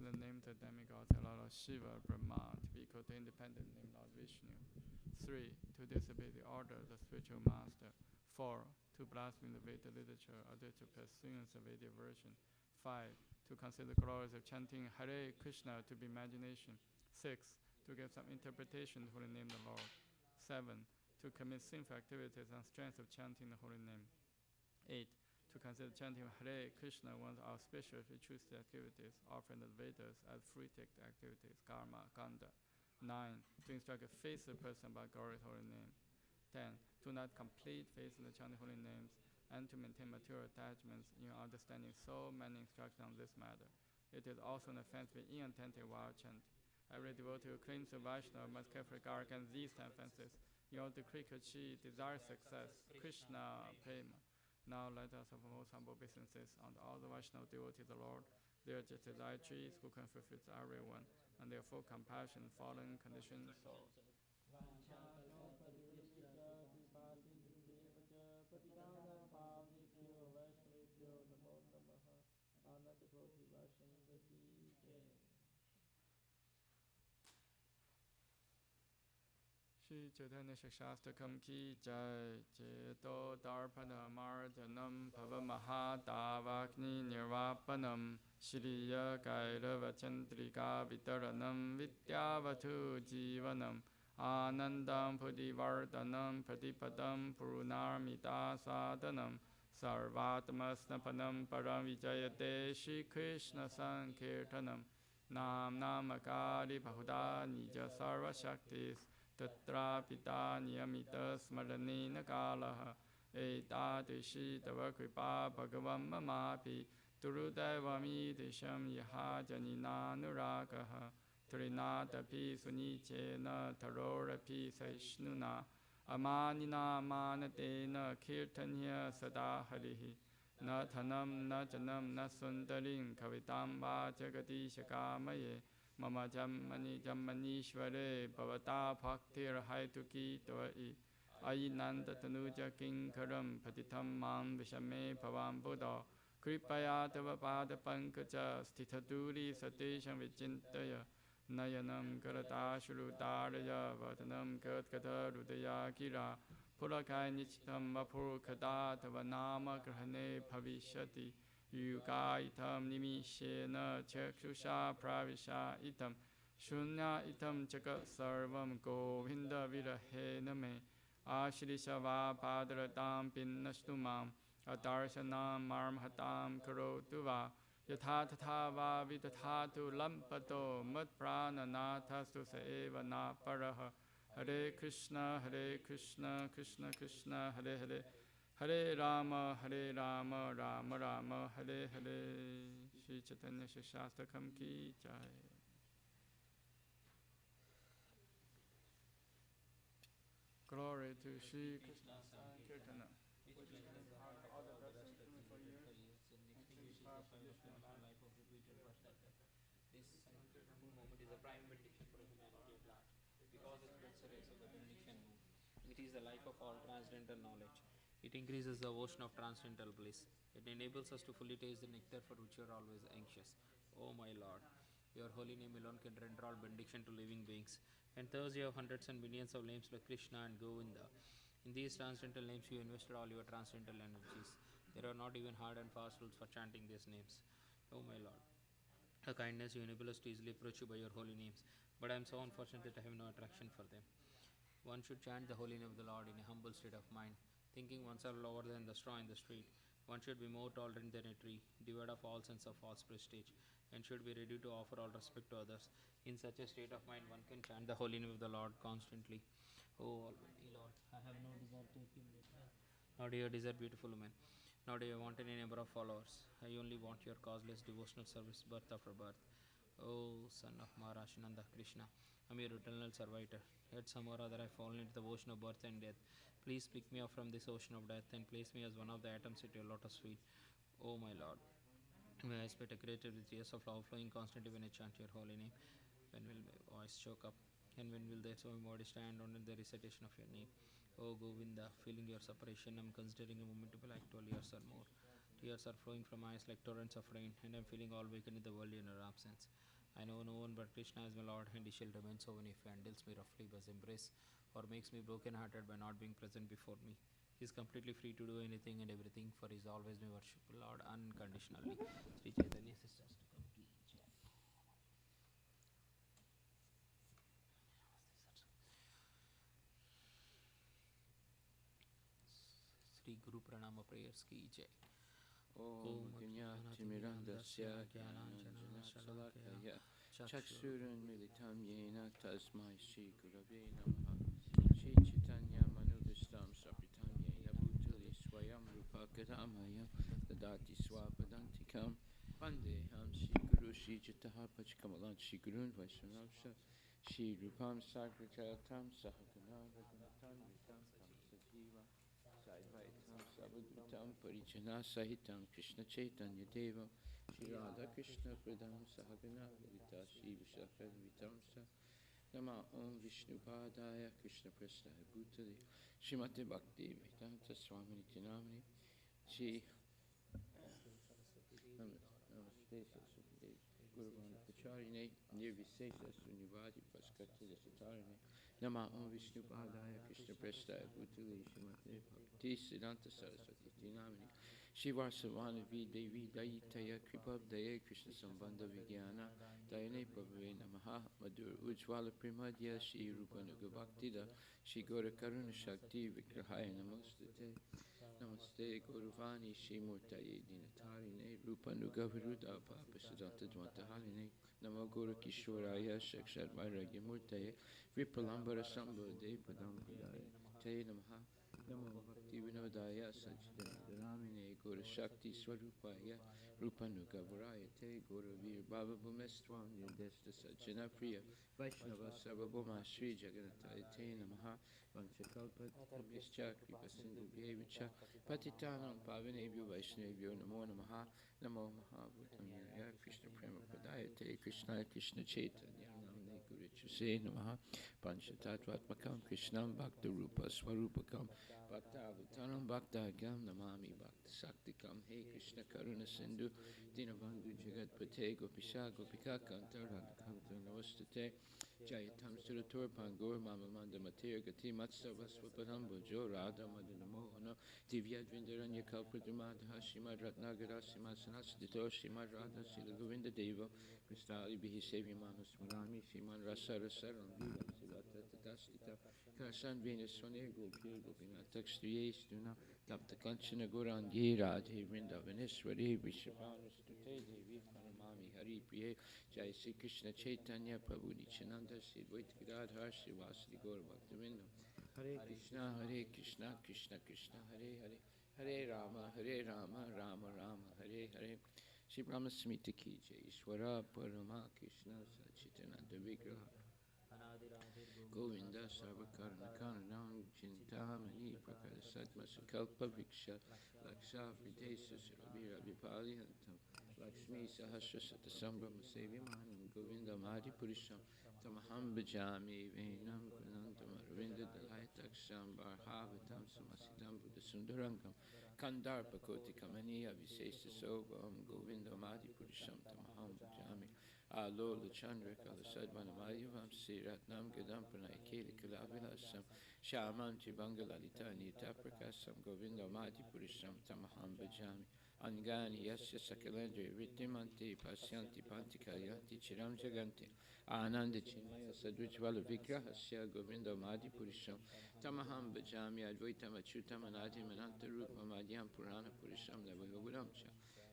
Speaker 2: the name of the demigod Lord Shiva, Brahma, to be equal to independent name Lord Vishnu. 3. To disobey the order of the spiritual master. 4. To blaspheme the Veda literature or to pursue the Vedic version. 5. To consider the glories of chanting Hare Krishna to be imagination. 6. To give some interpretation for the name of the Lord. 7. To commit sinful activities on strength of chanting the holy name. 8. To consider chanting Hare Krishna one of our special choose activities, offering the Vedas as free activities, karma, kanda. 9. To instruct a faithful person about God's holy name. 10. To not complete faith in the chanting holy names and to maintain material attachments in understanding so many instructions on this matter. It is also an offense to be inattentive while chanting. Every devotee who claims to Vaishnava must carefully guard against these 10 offenses in order to quickly achieve desired success. Krishna Prema. Now let us of most humble obeisances unto all the Vaishnava devotees of the Lord. They are just desire trees who can fulfill everyone, and their full compassion following conditions. So, Shri Chaitanya Shastakam ki jai, Cheto Darpana Marjanam Bhava Mahadavakni Nirvapanam, Shriya Kairava Chandrika Vitaranam Vidyavatu Jivanam, Anandam Pudivardhanam Pratipadam Purunarmita Sadhanam, Sarvatmasnapanam Param Vijayate Shri Krishna Sankirtanam, Nam Namakari Bahuda Nija Sarva Shaktis, Tatra pita niyamita smaranena kalaha etadishi tava kripa bhagavam mamapi turudevami disham yaha janina nuragaha trinatapi sunichena tarorapi saishnuna amanina manatena kirtanya sada harihi na thanam na janam na sundarim kavitam va jagadisha kamaye Mama Jammani Jammanishware Bhavata Bhaktir Haituki Tvai Ainanda Tanuja Kinkaram Patitam Mam Vishame Bhavam Buddha Kripaya Tava Pada Pankaja Stithaturi Satesham Vichintaya Nayanam Karata Shrutaraya Vatanam Katkata Rudaya Kira Purakai Nichitam Vapurkada Tava Nama Grahane Bhavishati Yuga itam nimishena chakshusha pravisha itam shunya itam chaka sarvam govinda virahena me ashrisava padratam pinnastumam adarsanam marmhatam karotuva yatha tatha va vidathatu lampato matprananathastu saeva na paraha Hare Krishna Krishna Krishna Hare Hare Hare Rama, Rama Rama, Hare Hare. Shri Chaitanya Shastakam ki jai. Glory to Shri Krishna Sankirtana. Which is all the best for you.
Speaker 4: Life of repeated birth. This movement is a prime benediction for humanity at large, because it spreads the rays of the benediction moon. It is the life of all transcendental knowledge. It increases the ocean of transcendental bliss. It enables us to fully taste the nectar for which you are always anxious. O my Lord, your holy name alone can render all benediction to living beings. And thus you have hundreds and millions of names like Krishna and Govinda. In these transcendental names you invested all your transcendental energies. There are not even hard and fast rules for chanting these names. O my Lord, the kindness you enable us to easily approach you by your holy names, but I am so unfortunate that I have no attraction for them. One should chant the holy name of the Lord in a humble state of mind, thinking oneself lower than the straw in the street. One should be more tolerant than a tree, devoid of all sense of false prestige, and should be ready to offer all respect to others. In such a state of mind, one can chant the holy name of the Lord constantly. O Almighty Lord, I have no desire to accumulate wealth, nor do you desire beautiful women, nor do you want any number of followers. I only want your causeless devotional service birth after birth. O son of Maharashananda Krishna, I am your eternal servitor. Yet somehow or other I have fallen into the ocean of birth and death. Please pick me up from this ocean of death and place me as one of the atoms at your lotus feet. O my Lord, may I spit a created with tears of love flowing constantly when I chant your holy name. When will my voice choke up? And when will the soul body stand on the recitation of your name? O Govinda, feeling your separation, I am considering a moment to be like 12 years or more. Tears are flowing from eyes like torrents of rain, and I am feeling all vacant in the world in your absence. I know no one but Krishna is my Lord, and he shall remain so when he handles me roughly by his embrace, or makes me broken hearted by not being present before me. He is completely free to do anything and everything, for he is always my worshipful Lord unconditionally. Sri Chaitanya sisters to complete. Sri Guru Pranama prayers ki jai.
Speaker 5: Om Gnatimirandasya Gyananjana Shalakaya Chaksurunmilitam Yena Tasmai Shri Gurave Namaha Shri Chaitanya Manubhistam Sapitam Yena Bhutali Swayam Rupa Kadamaya Dadati Swapadantikam Vandeham Shri Guru Shri Jitaha Pachkamalan Shri Gurun Vaishnavsha Shri Rupam Sagratatam Sahagana Raghunatam Vitam Tam Sajiva Saivaitam Savadutam Parijana Sahitam Krishna Chaitanya Deva Shri Radha Krishna Pradam Sahagana Lita Shri Vishakha Vitamsa Nama Om Vishnu Padaya Krishna Prasthaya Bhutale Srimate Bhakti Vedanta Swami Nityanamani Shri Namaste Saraswati Guru Pacharine Nirvisesa Sunyavadi Paskati Satarine Nama Om Vishnu Padaya Krishna Prasthaya Bhutale Srimate Bhakti Siddhanta Saraswati Nityanamani Shiva Savana Devi Dayitaya Kripa Daya Krishna Sambandha Vigyana Dayane Prabhave Namaha Madhur Ujjvala Primadya Shri Rupanuga Bhaktida Shri Gora Karuna Shakti Vikrahaya Namostate Namaste Guruvani Shri Murtaye Dinatarine Rupanuga Viruddha Papa Siddhanta Dvantahaline Namo Guru Kishoraya Shakshat Vairagya Murtaye Vipalambara Sambhode Padam Padaya Te Namaha Namo Bhakti Vinodaya Sajjanamine Guru Shakti Swarupaya Rupanuga Varaya Te Guru Vir Baba Bhumestvam Nirdesta Sajjana Priya Vaishnava Sarvabhuma Shri Jagannathaya Te Namaha Vanchakalpat Kamyascha Kripa Sindhu Bhyevicha Patitanam Pavanebhyo Vaishnavyo Namo Namaha Namo Mahabhutamaya Krishna Prema Padaya Te Krishna Krishna Chaitanya Namne Guru Chuse Namaha Panchatattvatmakam Krishnam Bhakta Rupa Swarupakam Bhakta Avataram Bhakta Agam Namami Bhakta Saktikam Hey Krishna Karuna Sindhu Dinabandhu Jagat Pate Gopisha Gopika Kanta Radhakanta Navastate Jayatam Suratur Pangur Mama Manda Matir Gati Matsava Swapadam Bhujo Radha Madana Mohana Divya Dvindaranya Kalpradumadha Shimad Ratnagara Simad Sanasdito Shimad Radha Sila Govinda Deva Kristali Bihi Sevyamana Smarami Shiman Rasa Rasaram Vilam Sivata Tatastita Karsan Venuswane Gopir Gopinatak Striye Stuna Tapta Kanchana Gorangi Radhe Vrindavaneshwari Vishapanu Stute Devi Paramami Hari Priye Jai Sri Krishna Chaitanya Prabhu Nityananda Sri Dvaita Gadadhar Sri Vasadi Gaur Bhaktivinoda Hare Krishna Krishna Krishna Hare Hare Hare Rama Rama Rama Hare Hare Shri Brahma Smita Ki Jai Ishwara Parama Krishna Sachitananda Vigraha Govinda Sarvakarna Karanam Chintamani Prakara Satma Sakalpa Viksha Laksha Videsa Surabhira Vipaliyantam Lakshmi Sahasra Satasambhama Sevimanam Govinda Madi Purisham Tamaham Bhajami Venam Kunantam Aravinda Dalayataksam Barhavatam Samasitam Buddha Sundarangam Kandarpa Koti Kamaniya Visesa Sobham Govinda Madi Purisham Tamaham Bhajami Alola Chandra Kalasadvanamayavam Siratnam Gadam Pranayakeli Kalavilasam Shaman Chibangalalita Nita Prakasam Govinda Madi Purisham Tamaham Bhajami Angani Yasya Sakalendri Rittimanti Pasyanti Pantikayanti Chiram Jaganti Ananda Chinmaya Sadvijvala Vigrahasya Govinda Madi Purisham Tamaham Bhajami Advaitam Achutam Anadim Ananta Rupa Madhyam Purana Purisham Navayoguramcha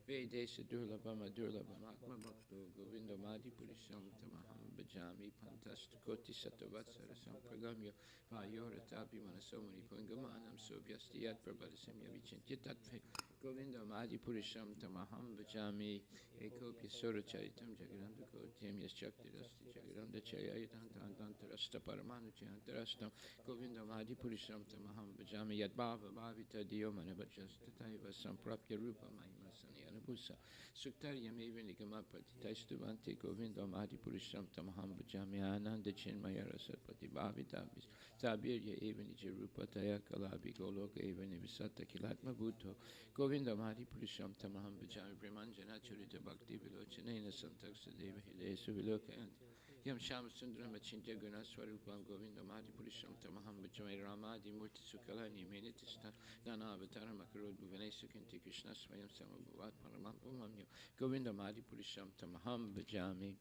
Speaker 5: Vedesa Durlabhama Durlabham Atma Bhakto Govinda Madi Purisham Tamaham Bhajami Pantasta Koti Satavatsara Sampragamya Vayoratapi Manasomani Pungamanam Sobhyastiyat Prabhadasamya Vichintya Tattve Govinda Madi Purisham Tamaham Bhajami Ekopya Sura Charitam Jagaranda Kotyam Yaschakti Rasti Jagaranda Chayayatanta Rasta Paramanu Chayantarastam Govinda Madi Purisham Tamaham Bhajami Yad Bhava Bhavita Dio Manabhajastataiva Samprapya Rupa Mahima Saniyanabusa Suktaryam Eva Nigama Pratitaistavante Govinda Madi Purisham Tamaham Bhajami Ananda Chinmaya Rasatpati Bhavitabis Tabirya Eva Nijarupa Taya Kalabi Goloka Eva Nivisata Kilatma Bhutto Govinda Mari Purusham Tamaham Bhajami Brahmanjana Churita Bhakti Vilochanena Santaksa Deva Hidesu Vilokanti Yam Shama Sundram Achintya Guna Swarupam Govinda Mari Purusham Tamaham Bhajami Ramadi Murti Sukalani Menitista Nana Avatara Makarod Bhuvanesu Kinti Krishna Swayam Samabhuvat Paramam Umamyo Govinda Mari Purusham Tamaham Bhajami.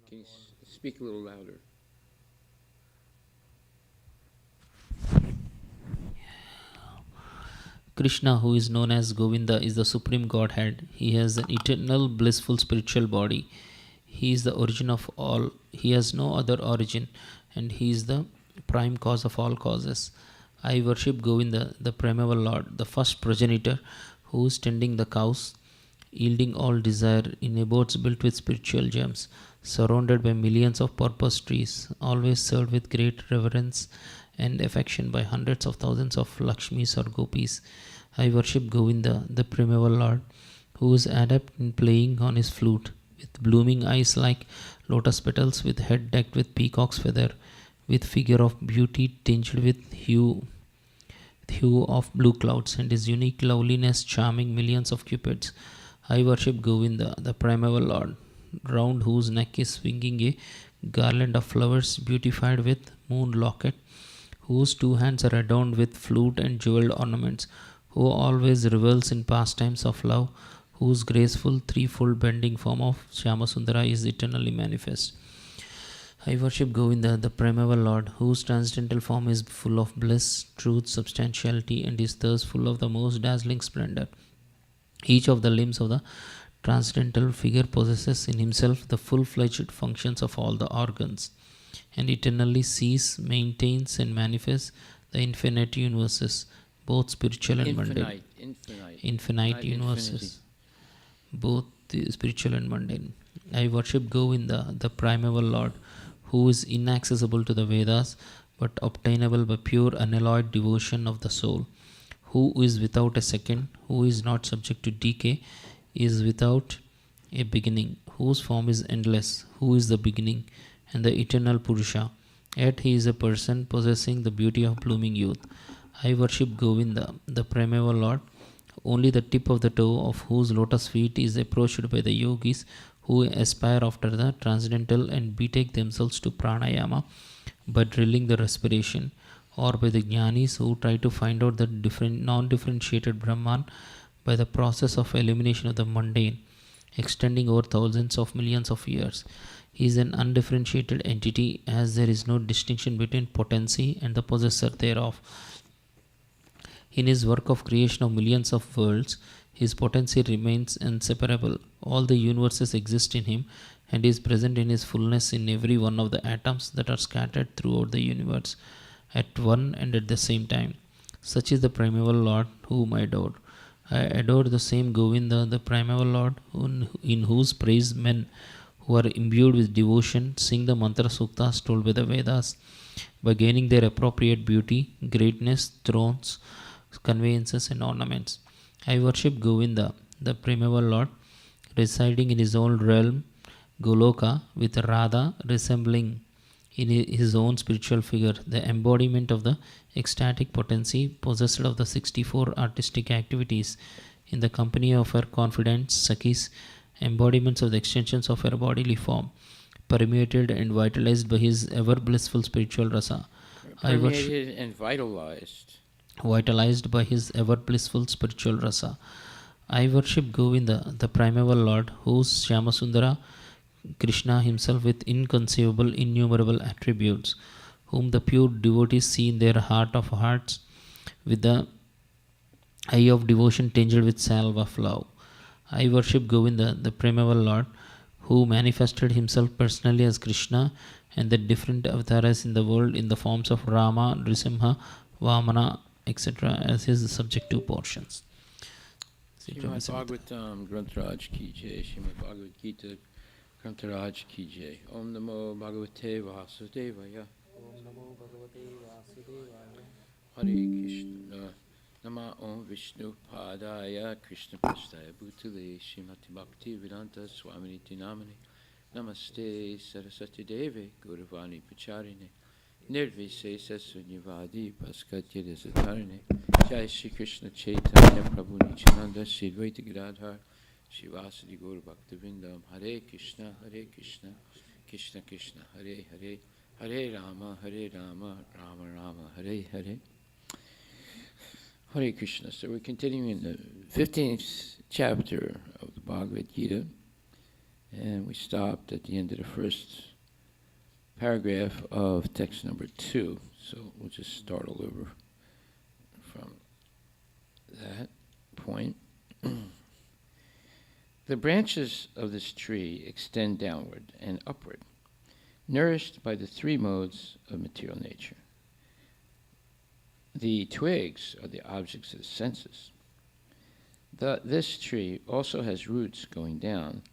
Speaker 5: Can you speak a little louder?
Speaker 4: Krishna, who is known as Govinda, is the supreme Godhead. He has an eternal, blissful spiritual body. He is the origin of all. He has no other origin, and he is the prime cause of all causes. I worship Govinda, the primeval Lord, the first progenitor, who is tending the cows, yielding all desire in abodes built with spiritual gems, surrounded by millions of purpose trees, always served with great reverence and affection by hundreds of thousands of Lakshmis or Gopis. I worship Govinda, the primeval Lord, who is adept in playing on his flute, with blooming eyes like lotus petals, with head decked with peacock's feather, with figure of beauty tinged with hue of blue clouds, and his unique loveliness charming millions of cupids. I worship Govinda, the primeval Lord, round whose neck is swinging a garland of flowers beautified with moon locket, whose two hands are adorned with flute and jeweled ornaments, who always revels in pastimes of love, whose graceful threefold bending form of Shyamasundara is eternally manifest. I worship Govinda, the primeval Lord, whose transcendental form is full of bliss, truth, substantiality, and is thus full of the most dazzling splendor. Each of the limbs of the transcendental figure possesses in himself the full-fledged functions of all the organs, and eternally sees, maintains, and manifests the infinite universes, both spiritual and mundane. Infinite universes, both spiritual and mundane. I worship Govinda, the primeval Lord, who is inaccessible to the Vedas, but obtainable by pure unalloyed devotion of the soul, who is without a second, who is not subject to decay, is without a beginning, whose form is endless, who is the beginning and the eternal Purusha. Yet he is a person possessing the beauty of blooming youth. I worship Govinda, the primeval Lord, only the tip of the toe of whose lotus feet is approached by the yogis who aspire after the transcendental and betake themselves to pranayama by drilling the respiration, or by the jnanis who try to find out the non-differentiated Brahman by the process of elimination of the mundane, extending over thousands of millions of years. He is an undifferentiated entity, as there is no distinction between potency and the possessor thereof. In his work of creation of millions of worlds, his potency remains inseparable. All the universes exist in him, and he is present in his fullness in every one of the atoms that are scattered throughout the universe at one and at the same time. Such is the primeval Lord whom I adore. I adore the same Govinda, the primeval Lord, in whose praise men who are imbued with devotion sing the mantra suktas told by the Vedas, by gaining their appropriate beauty, greatness, thrones, conveyances, and ornaments. I worship Govinda, the primeval Lord, residing in his own realm, Goloka, with Radha resembling in his own spiritual figure the embodiment of the ecstatic potency possessed of the 64 artistic activities, in the company of her confidants, Sakhis, embodiments of the extensions of her bodily form, permeated and vitalized by his ever blissful spiritual rasa.
Speaker 5: Permeated and
Speaker 4: vitalized by his ever blissful spiritual rasa. I worship Govinda, the primeval Lord, whose Shyamasundara, Krishna himself with inconceivable, innumerable attributes, whom the pure devotees see in their heart of hearts, with the eye of devotion tinged with salve of love. I worship Govinda, the primeval Lord, who manifested himself personally as Krishna and the different avatars in the world in the forms of Rama, Nrisimha, Vamana, etc. as his subjective portions.
Speaker 5: Srimad Bhagavatam Grantaraj Ki Jai, Srimad Bhagavad Gita Grantaraj Ki Jai. Om Namo Bhagavate Vasudevaya.
Speaker 4: Om Namo Bhagavate Vasudevaya.
Speaker 5: Hare Krishna. Nama Om Vishnu Padaya Krishna Prasthaya Bhutale Srimati Bhakti Vedanta Swaminiti Namani. Namaste Saraswati Deve Gauravani Pacharine. Nirvishesha Sunyavadi Paskatya Desatarane Jai Shri Krishna Chaitanya Prabhu Nityananda Shri Advaita Gadadhar Shivasadi Gaur Bhaktivinoda Hare Krishna Krishna Krishna Hare Hare Hare Rama Rama Rama Hare Hare. Hare Krishna. So we're continuing in the 15th chapter of the Bhagavad Gita, and we stopped at the end of the first paragraph of text number 2. So we'll just start all over from that point. The branches of this tree extend downward and upward, nourished by the three modes of material nature. The twigs are the objects of the senses. This tree also has roots going down,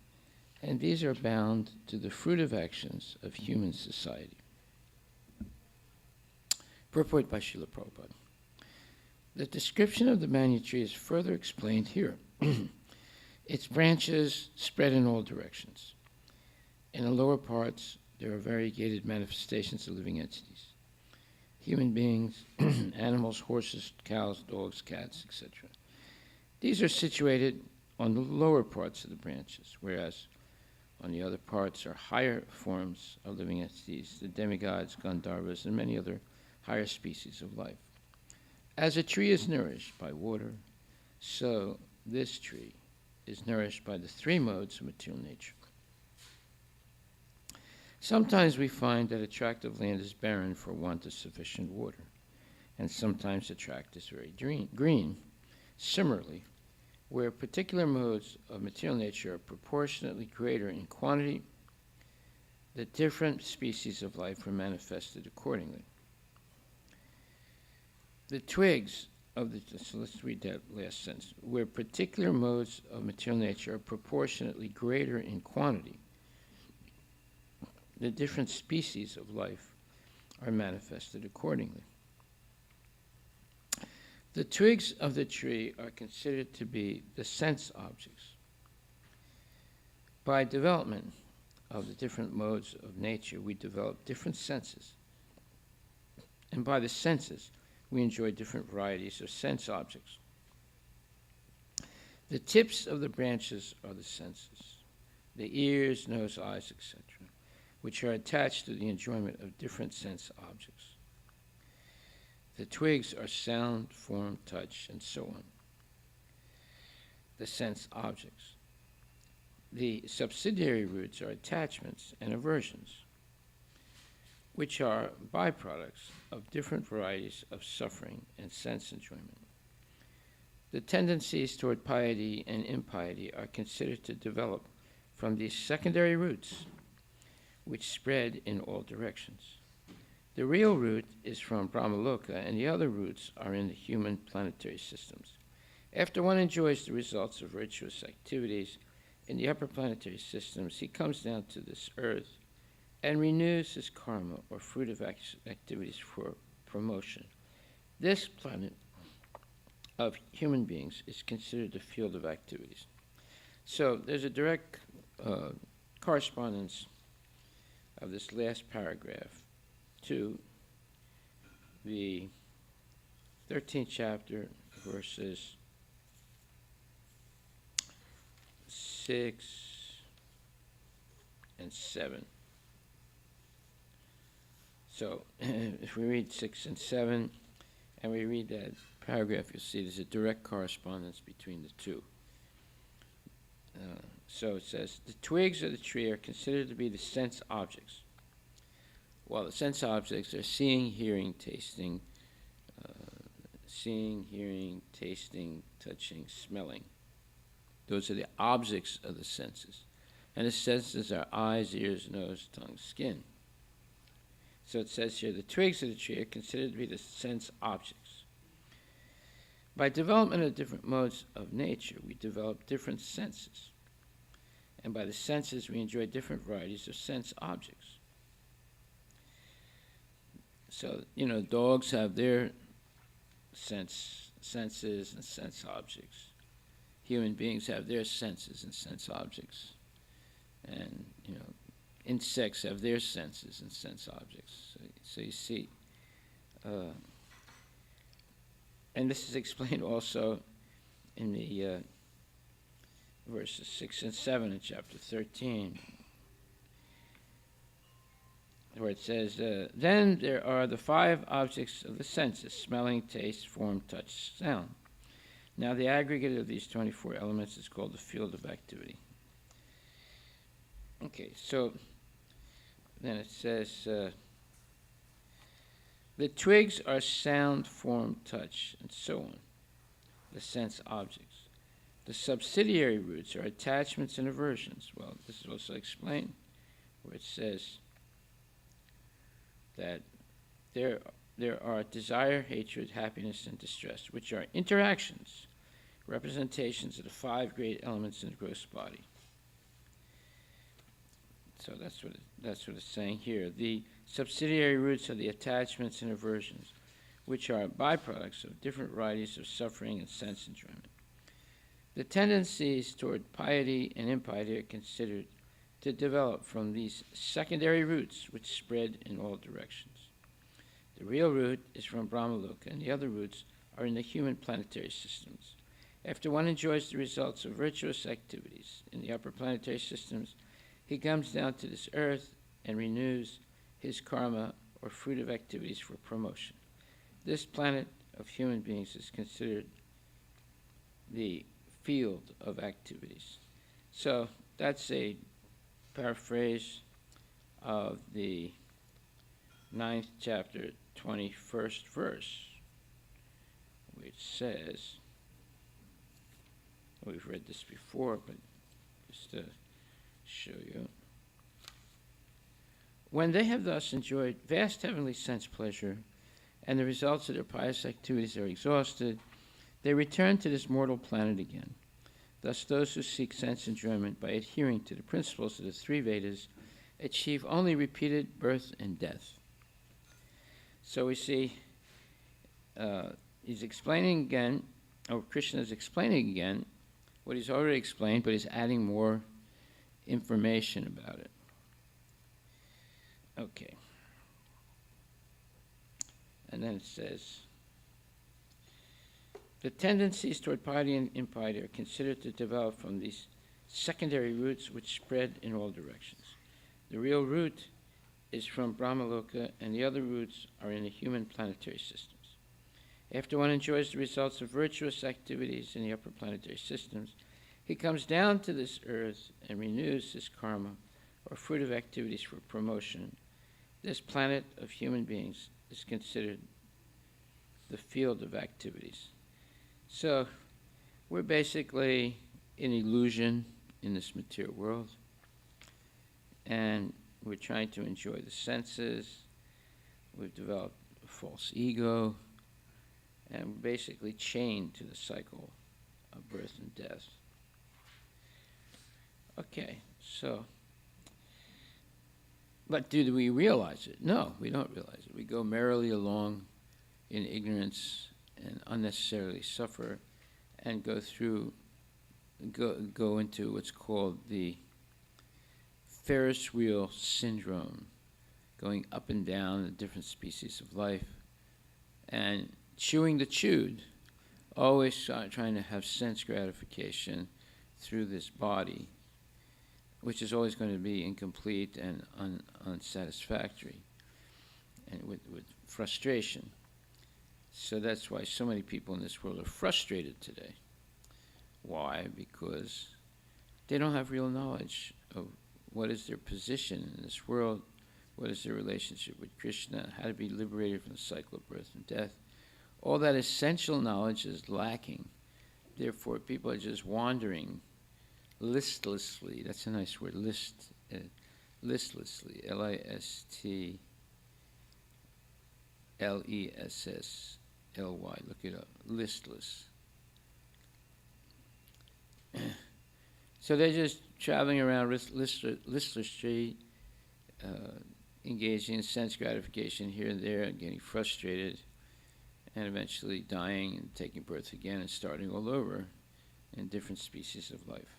Speaker 5: and these are bound to the fruitive actions of human society. Purport by Srila Prabhupada. The description of the banyan tree is further explained here. Its branches spread in all directions. In the lower parts, there are variegated manifestations of living entities. Human beings, animals, horses, cows, dogs, cats, etc. These are situated on the lower parts of the branches, whereas on the other parts are higher forms of living entities, the demigods, Gandharvas, and many other higher species of life. As a tree is nourished by water, so this tree is nourished by the three modes of material nature. Sometimes we find that a tract of land is barren for want of sufficient water, and sometimes the tract is very green. Similarly, where particular modes of material nature are proportionately greater in quantity, the different species of life are manifested accordingly. The twigs of the, so let's read that last sentence, where particular modes of material nature are proportionately greater in quantity, the different species of life are manifested accordingly. The twigs of the tree are considered to be the sense objects. By development of the different modes of nature, we develop different senses. And by the senses, we enjoy different varieties of sense objects. The tips of the branches are the senses, the ears, nose, eyes, etc., which are attached to the enjoyment of different sense objects. The twigs are sound, form, touch, and so on, the sense objects. The subsidiary roots are attachments and aversions, which are byproducts of different varieties of suffering and sense enjoyment. The tendencies toward piety and impiety are considered to develop from these secondary roots, which spread in all directions. The real root is from Brahmaloka, and the other roots are in the human planetary systems. After one enjoys the results of virtuous activities in the upper planetary systems, he comes down to this earth and renews his karma or fruitive activities for promotion. This planet of human beings is considered the field of activities. So there's a direct correspondence of this last paragraph to the 13th chapter, verses 6 and 7. So if we read 6 and 7, and we read that paragraph, you'll see there's a direct correspondence between the two. So it says, the twigs of the tree are considered to be the sense objects, while the sense objects are seeing, hearing, tasting, touching, smelling. Those are the objects of the senses. And the senses are eyes, ears, nose, tongue, skin. So it says here, the twigs of the tree are considered to be the sense objects. By development of different modes of nature, we develop different senses. And by the senses, we enjoy different varieties of sense objects. So, dogs have their senses and sense objects. Human beings have their senses and sense objects. And, insects have their senses and sense objects. So you see, and this is explained also in the verses 6 and 7 in chapter 13, where it says, then there are the 5 objects of the senses: smelling, taste, form, touch, sound. Now the aggregate of these 24 elements is called the field of activity. Okay, so then it says, the twigs are sound, form, touch, and so on, the sense objects. The subsidiary roots are attachments and aversions. Well, this is also explained, where it says that there are desire, hatred, happiness, and distress, which are interactions, representations of the 5 great elements in the gross body. So that's what it's saying here. The subsidiary roots are the attachments and aversions, which are byproducts of different varieties of suffering and sense enjoyment. The tendencies toward piety and impiety are considered to develop from these secondary roots, which spread in all directions. The real root is from Brahmaloka, and the other roots are in the human planetary systems. After one enjoys the results of virtuous activities in the upper planetary systems, he comes down to this earth and renews his karma, or fruit of activities, for promotion. This planet of human beings is considered the field of activities. So that's a paraphrase of the 9th chapter, 21st verse, which says, we've read this before, but just to show you. When they have thus enjoyed vast heavenly sense pleasure, and the results of their pious activities are exhausted, they return to this mortal planet again. Thus, those who seek sense enjoyment by adhering to the principles of the 3 Vedas achieve only repeated birth and death. So we see he's explaining again, or Krishna is explaining again, what he's already explained, but he's adding more information about it. Okay. And then it says, the tendencies toward piety and impiety are considered to develop from these secondary roots which spread in all directions. The real root is from Brahmaloka, and the other roots are in the human planetary systems. After one enjoys the results of virtuous activities in the upper planetary systems, he comes down to this earth and renews his karma, or fruit of activities, for promotion. This planet of human beings is considered the field of activities. So we're basically in illusion in this material world, and we're trying to enjoy the senses. We've developed a false ego, and we're basically chained to the cycle of birth and death. Okay, so, but do we realize it? No, we don't realize it. We go merrily along in ignorance and unnecessarily suffer, and go into what's called the Ferris wheel syndrome, going up and down the different species of life, and chewing the chewed, always trying to have sense gratification through this body, which is always going to be incomplete and unsatisfactory, and with frustration. So that's why so many people in this world are frustrated today. Why? Because they don't have real knowledge of what is their position in this world, what is their relationship with Krishna, how to be liberated from the cycle of birth and death. All that essential knowledge is lacking. Therefore, people are just wandering listlessly. That's a nice word, listlessly, L-I-S-T-L-E-S-S-L-Y, look it up, listless. So they're just traveling around listlessly, engaging in sense gratification here and there, and getting frustrated, and eventually dying and taking birth again and starting all over in different species of life.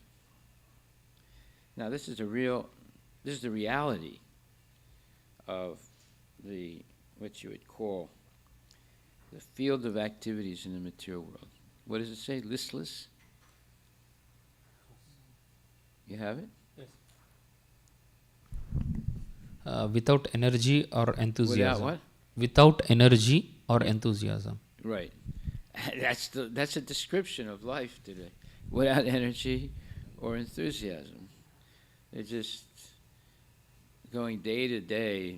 Speaker 5: Now, this is a real this is the reality of what you would call the field of activities in the material world. What does it say? Listless? You have it?
Speaker 4: Yes. Without energy or enthusiasm.
Speaker 5: Without what?
Speaker 4: Without energy or enthusiasm.
Speaker 5: Right. That's a description of life today. Without energy or enthusiasm. They're just going day to day,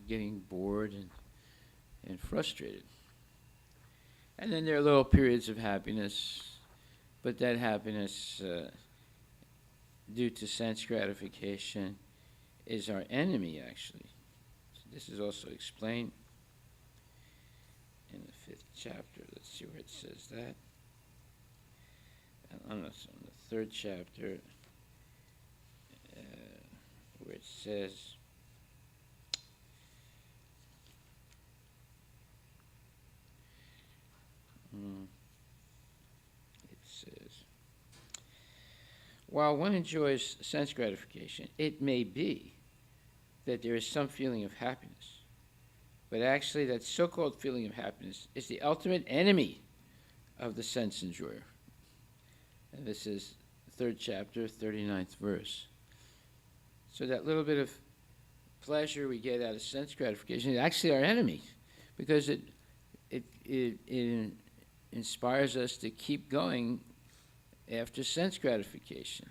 Speaker 5: getting bored and frustrated. And then there are little periods of happiness, but that happiness, due to sense gratification, is our enemy, actually. So this is also explained in the 5th chapter. Let's see where it says that. On the 3rd chapter, where it says, while one enjoys sense gratification, it may be that there is some feeling of happiness. But actually, that so-called feeling of happiness is the ultimate enemy of the sense enjoyer. And this is 3rd chapter, 39th verse. So that little bit of pleasure we get out of sense gratification is actually our enemy, because it inspires us to keep going after sense gratification.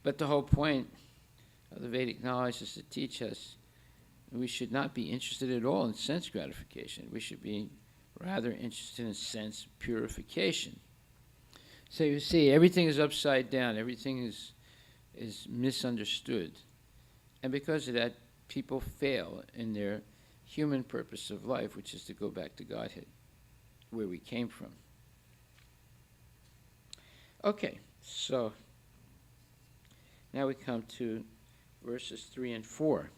Speaker 5: But the whole point of the Vedic knowledge is to teach us we should not be interested at all in sense gratification. We should be rather interested in sense purification. So you see, everything is upside down. Everything is misunderstood. And because of that, people fail in their human purpose of life, which is to go back to Godhead, where we came from. Okay, so now we come to verses 3 and 4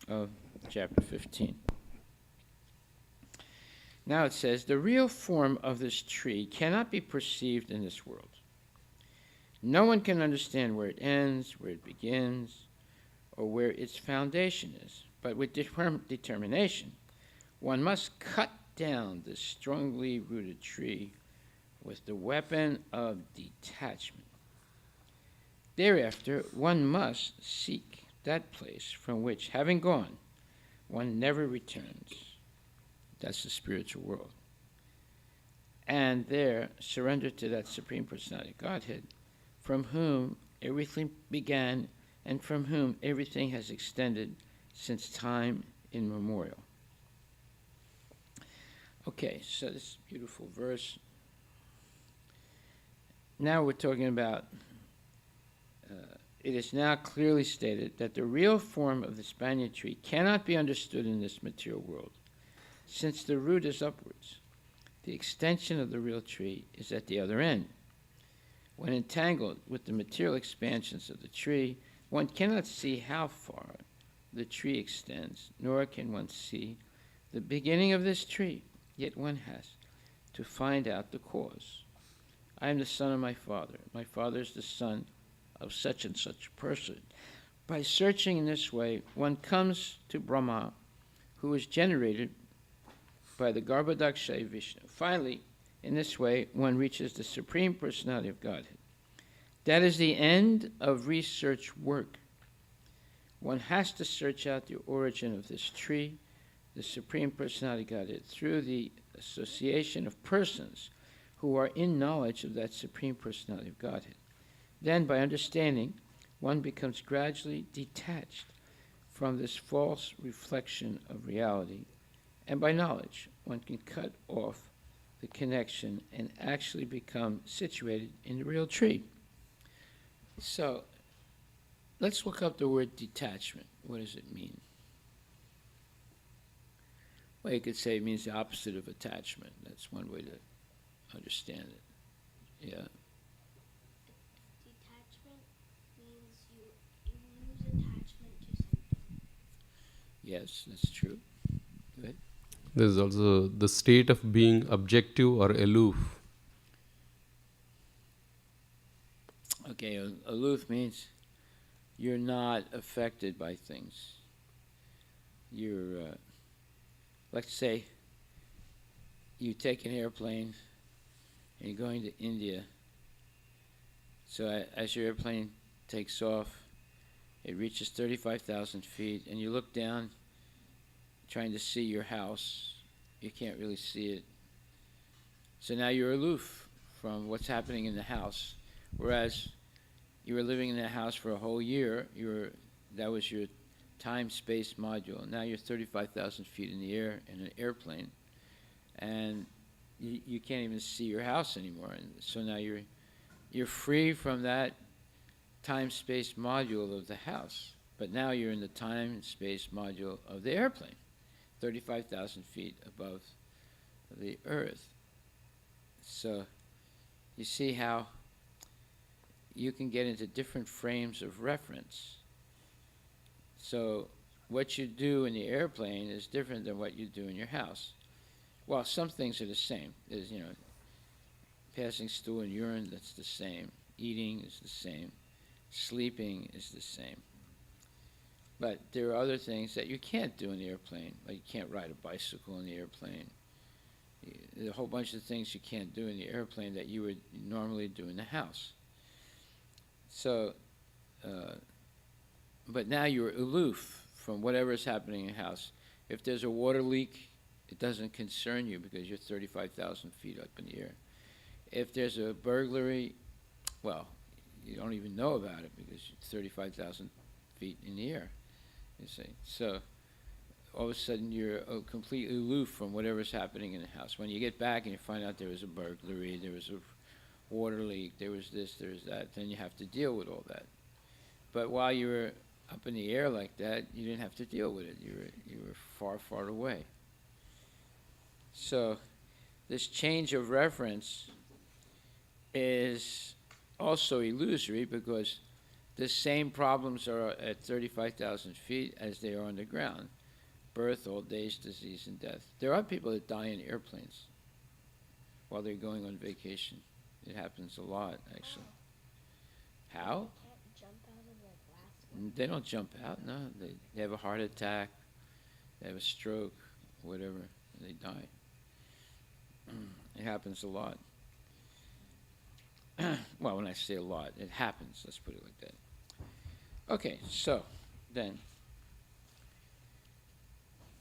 Speaker 5: of chapter 15. Now it says, the real form of this tree cannot be perceived in this world. No one can understand where it ends, where it begins, or where its foundation is. But with determination, one must cut down this strongly rooted tree with the weapon of detachment. Thereafter, one must seek that place from which, having gone, one never returns. That's the spiritual world. And there, surrender to that Supreme Personality of Godhead, from whom everything began and from whom everything has extended since time immemorial. Okay, so this beautiful verse. Now we're talking about, it is now clearly stated that the real form of the banyan tree cannot be understood in this material world, since the root is upwards. The extension of the real tree is at the other end. When entangled with the material expansions of the tree, one cannot see how far the tree extends, nor can one see the beginning of this tree, yet one has to find out the cause. I am the son of my father. My father is the son of such and such a person. By searching in this way, one comes to Brahma, who is generated by the Garbhodakshay Vishnu. Finally, in this way, one reaches the Supreme Personality of Godhead. That is the end of research work. One has to search out the origin of this tree, the Supreme Personality of Godhead, through the association of persons who are in knowledge of that Supreme Personality of Godhead. Then, by understanding, one becomes gradually detached from this false reflection of reality, and by knowledge, one can cut off the connection and actually become situated in the real tree. So, let's look up the word detachment. What does it mean? Well, you could say it means the opposite of attachment. That's one way to understand it. Yeah.
Speaker 3: Detachment means you lose attachment to something.
Speaker 5: Yes, that's true. Go ahead.
Speaker 6: There's also the state of being objective or aloof.
Speaker 5: Okay, aloof means you're not affected by things. You're, let's say, you take an airplane and you're going to India. So as your airplane takes off, it reaches 35,000 feet, and you look down trying to see your house. You can't really see it. So now you're aloof from what's happening in the house. Whereas you were living in that house for a whole year, that was your time-space module. Now you're 35,000 feet in the air in an airplane, and you can't even see your house anymore. And so now you're free from that time-space module of the house, but now you're in the time-space module of the airplane, 35,000 feet above the earth. So you see how you can get into different frames of reference. So what you do in the airplane is different than what you do in your house. Well, some things are the same. There's, passing stool and urine, that's the same. Eating is the same. Sleeping is the same. But there are other things that you can't do in the airplane. Like you can't ride a bicycle in the airplane. There's a whole bunch of things you can't do in the airplane that you would normally do in the house. So, but now you're aloof from whatever is happening in the house. If there's a water leak, it doesn't concern you because you're 35,000 feet up in the air. If there's a burglary, well, you don't even know about it because you're 35,000 feet in the air, you see. So all of a sudden you're completely aloof from whatever's happening in the house. When you get back and you find out there was a burglary, there was a water leak, there was this, there was that, then you have to deal with all that. But while you were up in the air like that, you didn't have to deal with it. You were far, far away. So this change of reference is also illusory because the same problems are at 35,000 feet as they are on the ground. Birth, old age, disease, and death. There are people that die in airplanes while they're going on vacation. It happens a lot, actually. How? They don't jump out, no. They have a heart attack, they have a stroke, whatever, and they die. It happens a lot. Well, when I say a lot, it happens, let's put it like that. Okay, so then,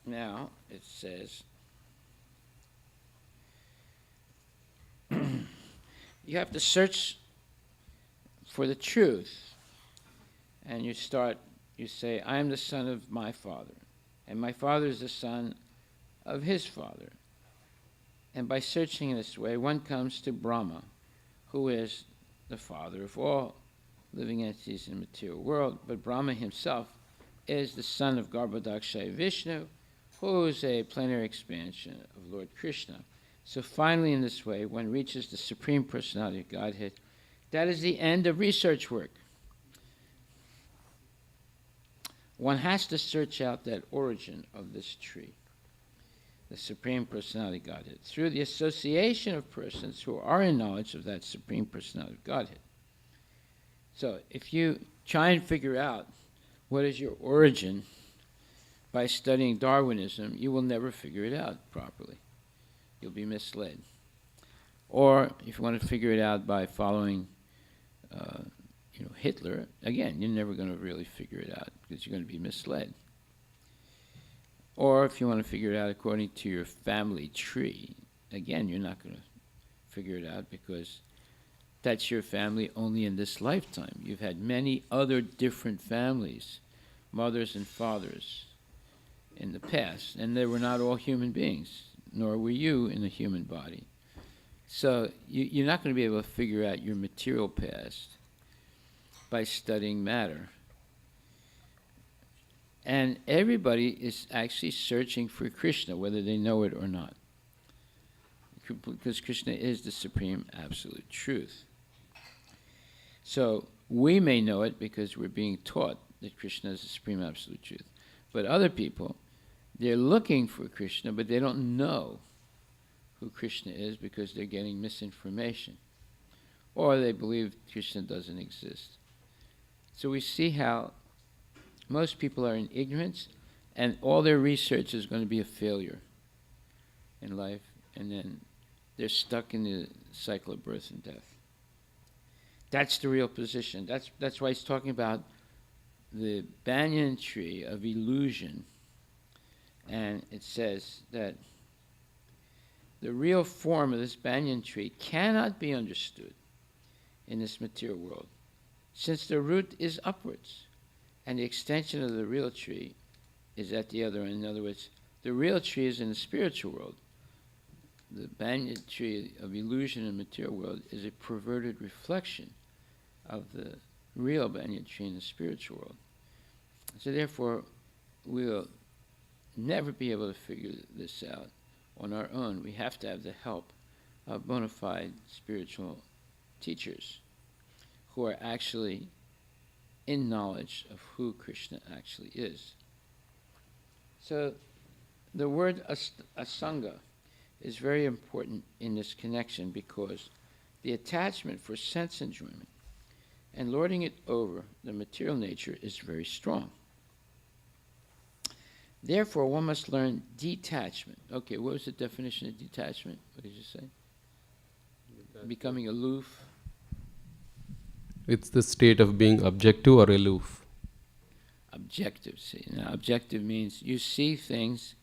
Speaker 5: now it says, you have to search for the truth. And you say, I am the son of my father, and my father is the son of his father. And by searching in this way, one comes to Brahma, who is the father of all living entities in the material world. But Brahma himself is the son of Garbhodakshaya Vishnu, who is a plenary expansion of Lord Krishna. So finally, in this way, one reaches the Supreme Personality of Godhead. That is the end of research work. One has to search out that origin of this tree, the Supreme Personality of Godhead, through the association of persons who are in knowledge of that Supreme Personality of Godhead. So if you try and figure out what is your origin by studying Darwinism, you will never figure it out properly. You'll be misled. Or if you want to figure it out by following Hitler, again, you're never going to really figure it out because you're going to be misled. Or if you want to figure it out according to your family tree, again, you're not going to figure it out because that's your family only in this lifetime. You've had many other different families, mothers and fathers, in the past, and they were not all human beings, nor were you in a human body. So you're not going to be able to figure out your material past by studying matter. And everybody is actually searching for Krishna, whether they know it or not. Because Krishna is the supreme absolute truth. So we may know it because we're being taught that Krishna is the supreme absolute truth. But other people, they're looking for Krishna, but they don't know who Krishna is because they're getting misinformation. Or they believe Krishna doesn't exist. So we see how most people are in ignorance, and all their research is going to be a failure in life, and then they're stuck in the cycle of birth and death. That's the real position. That's why he's talking about the banyan tree of illusion. And it says that the real form of this banyan tree cannot be understood in this material world, since the root is upwards, and the extension of the real tree is at the other end. In other words, the real tree is in the spiritual world. The banyan tree of illusion in the material world is a perverted reflection of the real banyan tree in the spiritual world. So therefore, we'll never be able to figure this out on our own. We have to have the help of bona fide spiritual teachers who are actually in knowledge of who Krishna actually is. So the word asanga is very important in this connection, because the attachment for sense enjoyment and lording it over the material nature is very strong. Therefore, one must learn detachment. Okay, what was the definition of detachment? What did you say? Becoming aloof.
Speaker 6: It's the state of being objective or aloof.
Speaker 5: Objective. See, now objective means you see things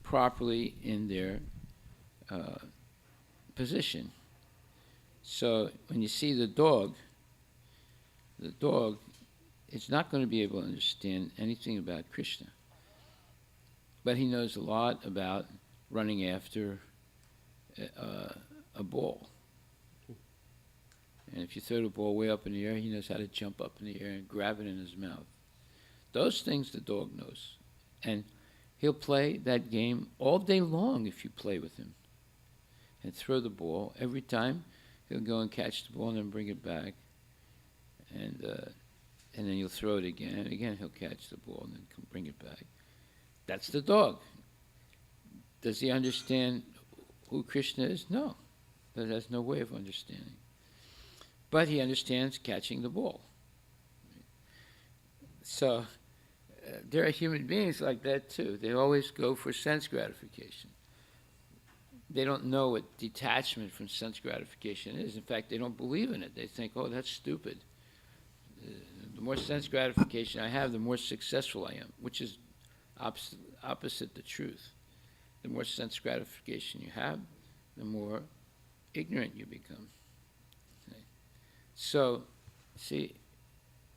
Speaker 5: properly in their position. So when you see the dog is not going to be able to understand anything about Krishna. But he knows a lot about running after a ball. And if you throw the ball way up in the air, he knows how to jump up in the air and grab it in his mouth. Those things the dog knows. And he'll play that game all day long if you play with him. And throw the ball. Every time he'll go and catch the ball and then bring it back. And then you'll throw it again. And again he'll catch the ball and then bring it back. That's the dog. Does he understand who Krishna is? No. But has no way of understanding. But he understands catching the ball. So there are human beings like that too. They always go for sense gratification. They don't know what detachment from sense gratification is. In fact, they don't believe in it. They think, oh, that's stupid. The more sense gratification I have, the more successful I am, which is opposite the truth. The more sense gratification you have, the more ignorant you become. Okay. So, see,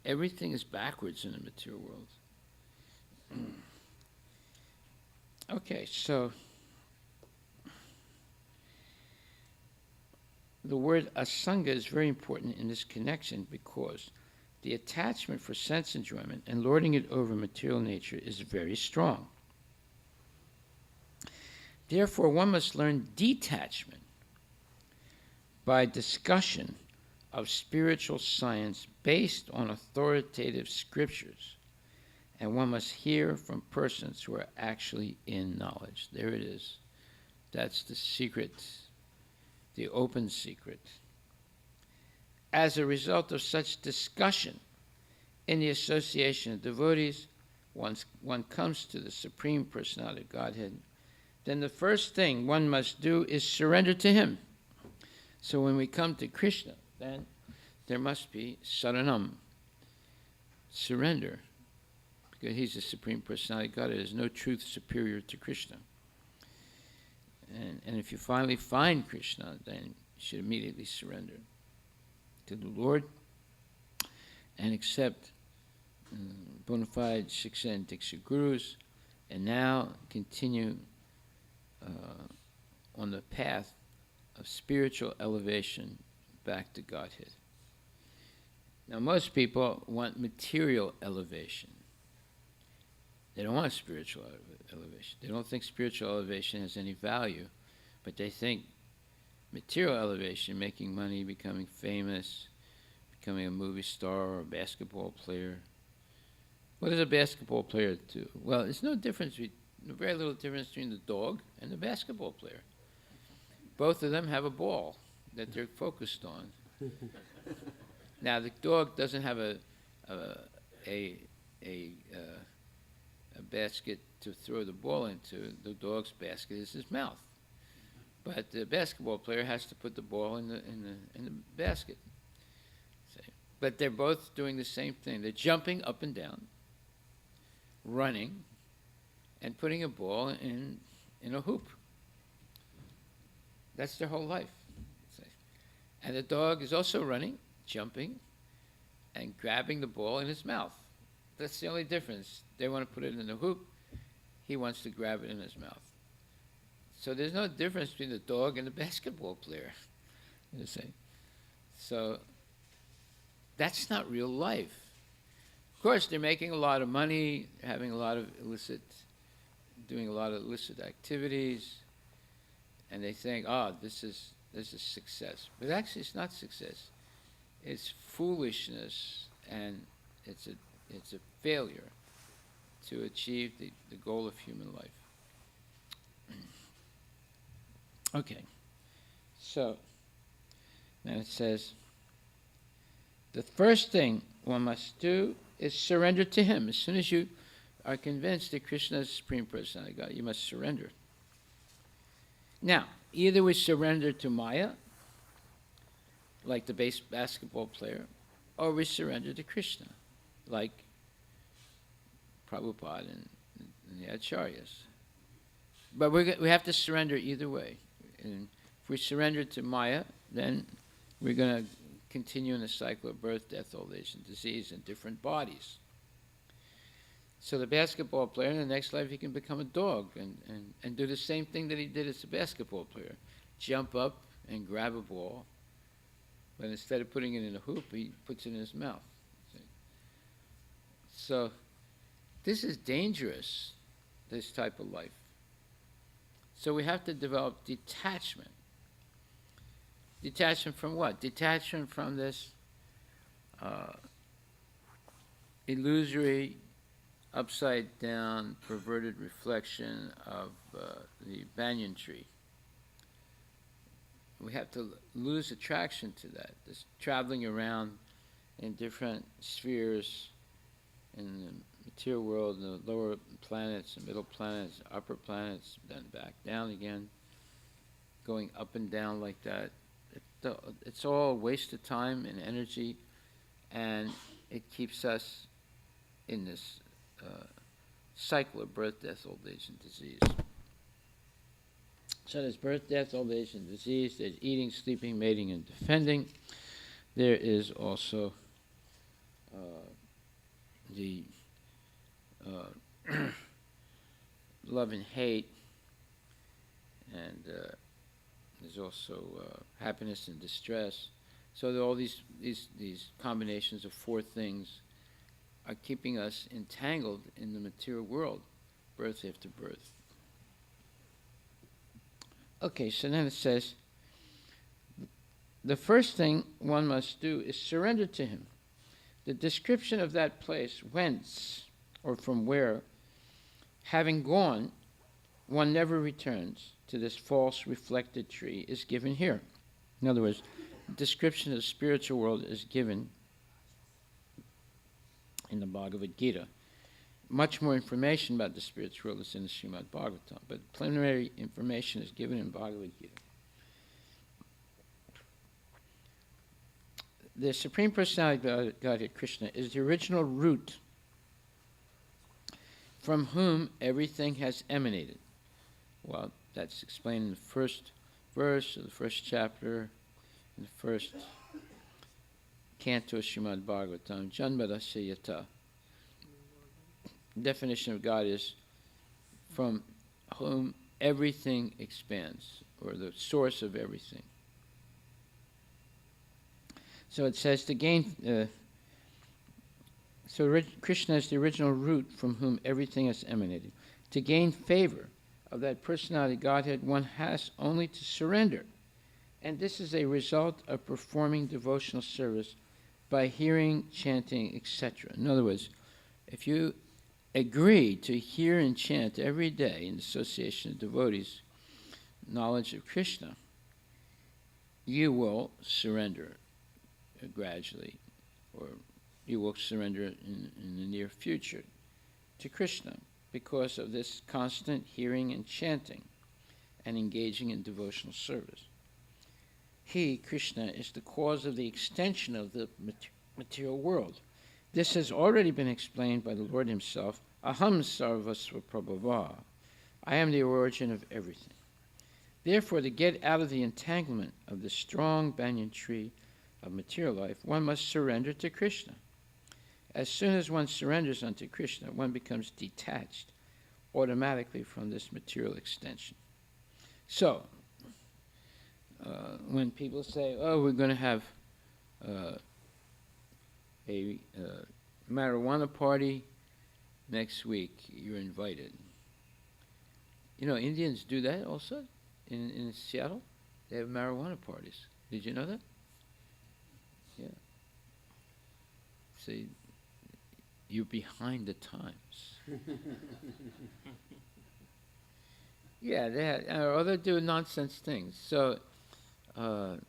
Speaker 5: everything is backwards in the material world. Okay, so the word asanga is very important in this connection, because the attachment for sense enjoyment and lording it over material nature is very strong. Therefore, one must learn detachment by discussion of spiritual science based on authoritative scriptures, and one must hear from persons who are actually in knowledge. There it is. That's the secret, the open secret. As a result of such discussion in the association of devotees, once one comes to the Supreme Personality of Godhead, then the first thing one must do is surrender to him. So when we come to Krishna, then there must be saranam, surrender, because he's the Supreme Personality of Godhead. There's no truth superior to Krishna. And if you finally find Krishna, then you should immediately surrender to the Lord and accept bona fide Shiksha and Diksha Gurus, and now continue on the path of spiritual elevation back to Godhead. Now, most people want material elevation. They don't want spiritual elevation. They don't think spiritual elevation has any value, but they think material elevation, making money, becoming famous, becoming a movie star or a basketball player. What does a basketball player do? Well, there's no difference, very little difference between the dog and the basketball player. Both of them have a ball that they're focused on. Now, the dog doesn't have a a basket to throw the ball into. The dog's basket is his mouth, but the basketball player has to put the ball in the basket. See? But they're both doing the same thing. They're jumping up and down, running, and putting a ball in a hoop. That's their whole life. See? And the dog is also running, jumping, and grabbing the ball in his mouth. That's the only difference. They want to put it in the hoop. He wants to grab it in his mouth. So there's no difference between the dog and the basketball player. You see? So that's not real life. Of course, they're making a lot of money, having doing a lot of illicit activities, and they think, oh, this is success. But actually, it's not success. It's foolishness, and it's a failure to achieve the goal of human life. Okay, so then it says, the first thing one must do is surrender to him. As soon as you are convinced that Krishna is the Supreme Personality of God, you must surrender. Now, either we surrender to Maya, like the basketball player, or we surrender to Krishna, like Prabhupada and the Acharyas. But we have to surrender either way. And if we surrender to Maya, then we're going to continue in the cycle of birth, death, old age, and disease in different bodies. So the basketball player, in the next life, he can become a dog and do the same thing that he did as a basketball player. Jump up and grab a ball, but instead of putting it in a hoop, he puts it in his mouth. See? So this is dangerous, this type of life. So we have to develop detachment. Detachment from what? Detachment from this illusory, upside-down, perverted reflection of the banyan tree. We have to lose attraction to that. This traveling around in different spheres in the material world, in the lower planets, the middle planets, upper planets, then back down again, going up and down like that. It's all a waste of time and energy, and it keeps us in this cycle of birth, death, old age, and disease. So there's birth, death, old age, and disease. There's eating, sleeping, mating, and defending. There is also the love and hate, and there's also happiness and distress. So all these combinations of four things are keeping us entangled in the material world, birth after birth. Okay, so then it says, the first thing one must do is surrender to him. The description of that place, whence or from where, having gone, one never returns to this false reflected tree, is given here. In other words, the description of the spiritual world is given in the Bhagavad Gita. Much more information about the spiritual world is in the Srimad Bhagavatam, but preliminary information is given in Bhagavad Gita. The Supreme Personality of Godhead, Krishna, is the original root from whom everything has emanated. Well, that's explained in the first verse of the first chapter, in the first canto of Srimad Bhagavatam, Janmadasya Yata. The definition of God is from whom everything expands, or the source of everything. So it says to gain, Krishna is the original root from whom everything has emanated. To gain favor of that personality Godhead, one has only to surrender. And this is a result of performing devotional service by hearing, chanting, etc. In other words, if you agree to hear and chant every day in association of devotees, knowledge of Krishna, you will surrender gradually, or you will surrender in the near future to Krishna because of this constant hearing and chanting and engaging in devotional service. He, Krishna, is the cause of the extension of the material world. This has already been explained by the Lord himself, Aham sarvasva prabhava. I am the origin of everything. Therefore, to get out of the entanglement of the strong banyan tree of material life, one must surrender to Krishna. As soon as one surrenders unto Krishna, one becomes detached automatically from this material extension. So, when people say, oh, we're going to have a marijuana party next week, you're invited. You know, Indians do that also in Seattle. They have marijuana parties. Did you know that? Yeah. See, you're behind the times. Yeah, or they do nonsense things. So, but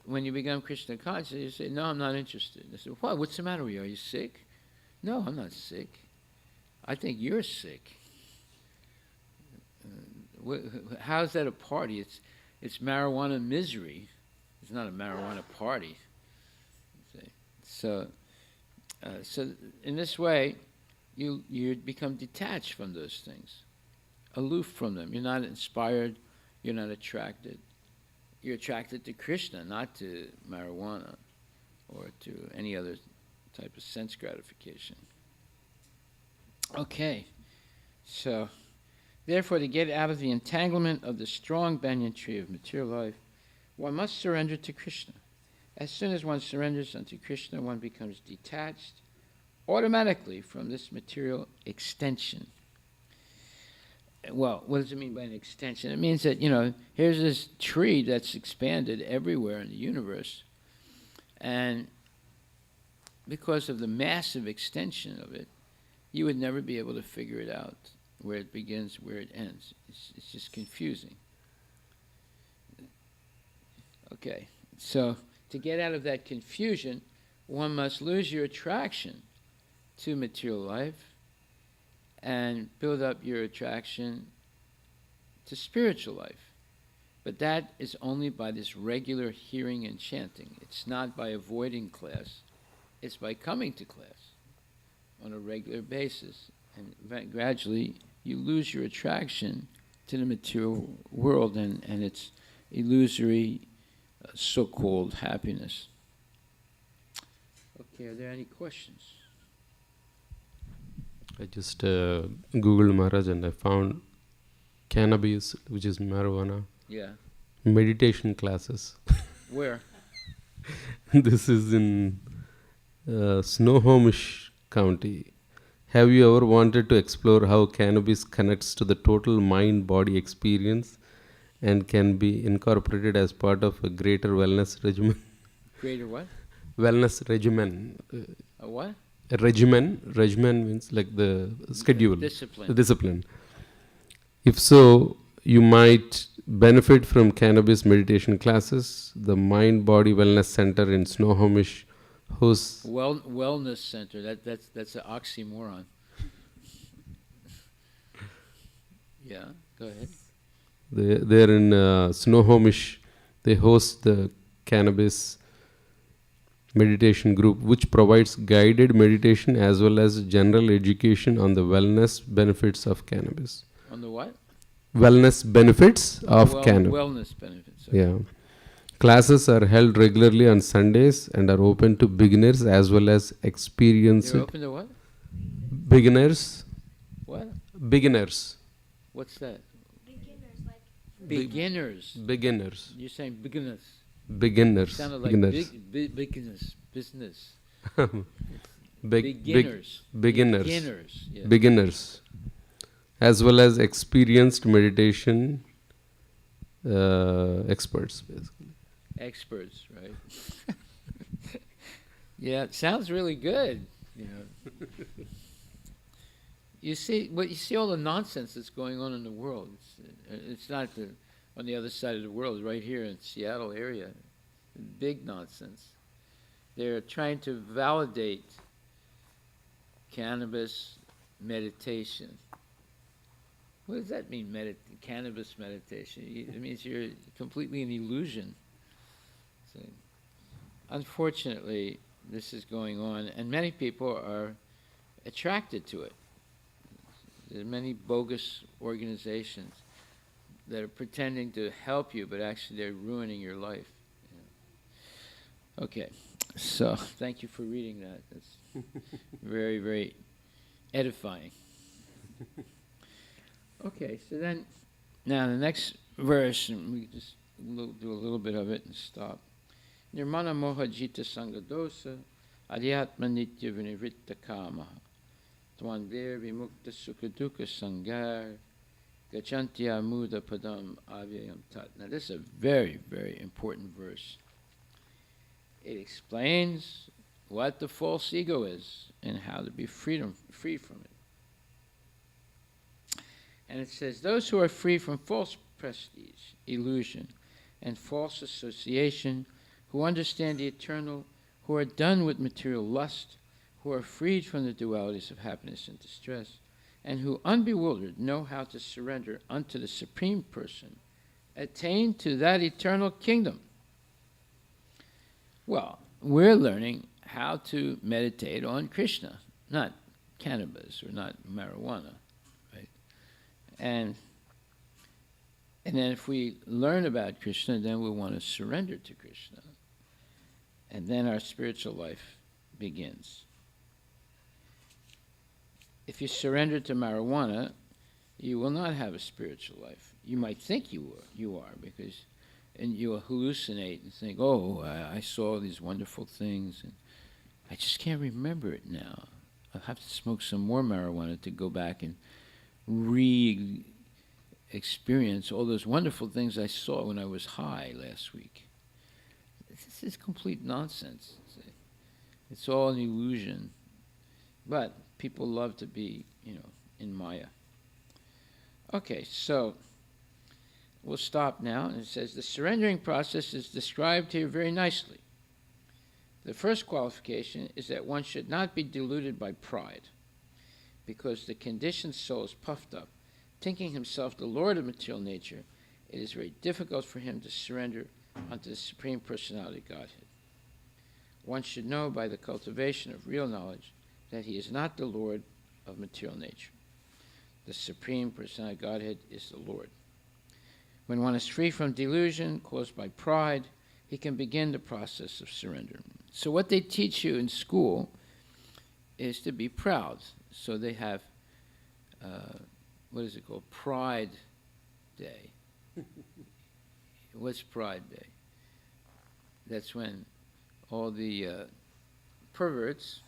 Speaker 5: when you become Krishna conscious, you say, no, I'm not interested. They say, what? What's the matter with you? Are you sick? No, I'm not sick. I think you're sick. How's that a party? It's marijuana misery. It's not a marijuana party. So in this way, you become detached from those things, aloof from them. You're not inspired. You're not attracted. You're attracted to Krishna, not to marijuana or to any other type of sense gratification. Okay, so therefore, to get out of the entanglement of the strong banyan tree of material life, one must surrender to Krishna. As soon as one surrenders unto Krishna, one becomes detached automatically from this material extension. Well, what does it mean by an extension? It means that, here's this tree that's expanded everywhere in the universe, and because of the massive extension of it, you would never be able to figure it out, where it begins, where it ends. It's just confusing. Okay, so to get out of that confusion, one must lose your attraction to material life and build up your attraction to spiritual life. But that is only by this regular hearing and chanting. It's not by avoiding class. It's by coming to class on a regular basis. And gradually you lose your attraction to the material world and its illusory so-called happiness. Okay, are there any questions?
Speaker 6: I just Googled Maharaj and I found cannabis, which is marijuana.
Speaker 5: Yeah.
Speaker 6: Meditation classes.
Speaker 5: Where?
Speaker 6: This is in Snohomish County. Have you ever wanted to explore how cannabis connects to the total mind-body experience and can be incorporated as part of a greater wellness regimen?
Speaker 5: Greater what?
Speaker 6: Wellness regimen.
Speaker 5: A what?
Speaker 6: A regimen means like the schedule,
Speaker 5: discipline.
Speaker 6: the discipline. If so, you might benefit from cannabis meditation classes. The Mind Body Wellness Center in Snohomish hosts
Speaker 5: Wellness Center. That's an oxymoron. Yeah, go ahead.
Speaker 6: They're in Snohomish. They host the cannabis meditation group, which provides guided meditation as well as general education on the wellness benefits of cannabis.
Speaker 5: On the what?
Speaker 6: Wellness benefits of cannabis.
Speaker 5: Wellness benefits. Okay.
Speaker 6: Yeah. Classes are held regularly on Sundays and are open to beginners as well as experienced.
Speaker 5: They're open to what?
Speaker 6: Beginners.
Speaker 5: What?
Speaker 6: Beginners.
Speaker 5: What's that?
Speaker 3: Beginners, like
Speaker 5: Beginners.
Speaker 6: Beginners.
Speaker 5: You're saying beginners.
Speaker 6: Beginners.
Speaker 5: Sounded like
Speaker 6: beginners.
Speaker 5: beginners. Business.
Speaker 6: Beginners.
Speaker 5: Beginners. Yeah.
Speaker 6: Beginners. As well as experienced meditation experts, basically.
Speaker 5: Experts, right? Yeah, it sounds really good. You see all the nonsense that's going on in the world. It's not on the other side of the world, right here in Seattle area. Big nonsense. they're trying to validate cannabis meditation. What does that mean, cannabis meditation? It means you're completely in illusion. So, unfortunately, this is going on, and many people are attracted to it. There are many bogus organizations that are pretending to help you, but actually they're ruining your life. Yeah. Okay, so thank you for reading that. That's very, very edifying. Okay, so then, now the next verse, and we just do a little bit of it and stop. Nirmana moha jita sangadosa, adhyatma nitya vinivritta kama, twandir vimukta sukhaduka sangar, gachantya muda padam avyayam tat. Now this is a very, very important verse. It explains what the false ego is and how to be free from it. And it says, those who are free from false prestige, illusion, and false association, who understand the eternal, who are done with material lust, who are freed from the dualities of happiness and distress, and who, unbewildered, know how to surrender unto the Supreme Person, attain to that eternal kingdom. Well, we're learning how to meditate on Krishna, not cannabis or not marijuana. And then if we learn about Krishna, then we want to surrender to Krishna. And then our spiritual life begins. If you surrender to marijuana, you will not have a spiritual life. You might think you are, because and you will hallucinate and think, oh, I saw these wonderful things, and I just can't remember it now. I'll have to smoke some more marijuana to go back and re-experience all those wonderful things I saw when I was high last week. This is complete nonsense. It's all an illusion. But people love to be, in Maya. Okay, so we'll stop now. And it says, the surrendering process is described here very nicely. The first qualification is that one should not be deluded by pride, because the conditioned soul is puffed up, thinking himself the lord of material nature. It is very difficult for him to surrender unto the Supreme Personality of Godhead. One should know by the cultivation of real knowledge that he is not the lord of material nature. The Supreme Personality of Godhead is the Lord. When one is free from delusion caused by pride, he can begin the process of surrender. So what they teach you in school is to be proud. So they have, what is it called? Pride Day. What's Pride Day? That's when all the perverts,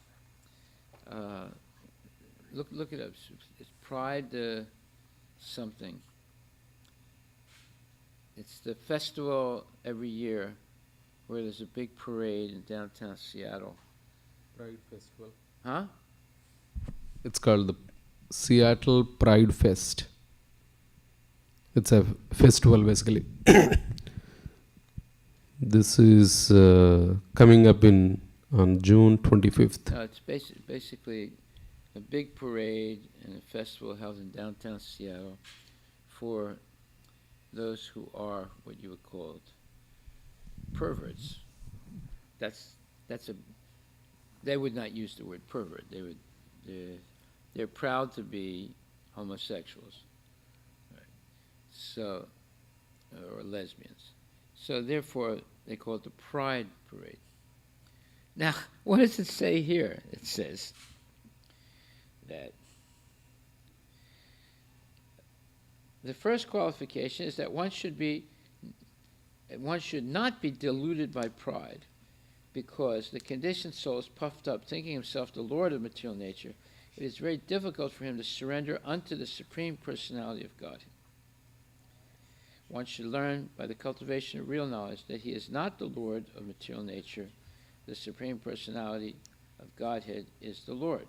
Speaker 5: look it up. It's Pride something. It's the festival every year where there's a big parade in downtown Seattle.
Speaker 6: Pride Festival.
Speaker 5: Huh?
Speaker 6: It's called the Seattle Pride Fest. It's a festival basically. This is coming up on June 25th.
Speaker 5: No, it's basically a big parade and a festival held in downtown Seattle for those who are what you would call perverts. They would not use the word pervert. They're proud to be homosexuals, right? So, or lesbians. So therefore, they call it the Pride Parade. Now, what does it say here? It says that the first qualification is that one should not be deluded by pride, because the conditioned soul is puffed up, thinking himself the lord of material nature. It is very difficult for him to surrender unto the Supreme Personality of Godhead. One should learn by the cultivation of real knowledge that he is not the lord of material nature. The Supreme Personality of Godhead is the Lord.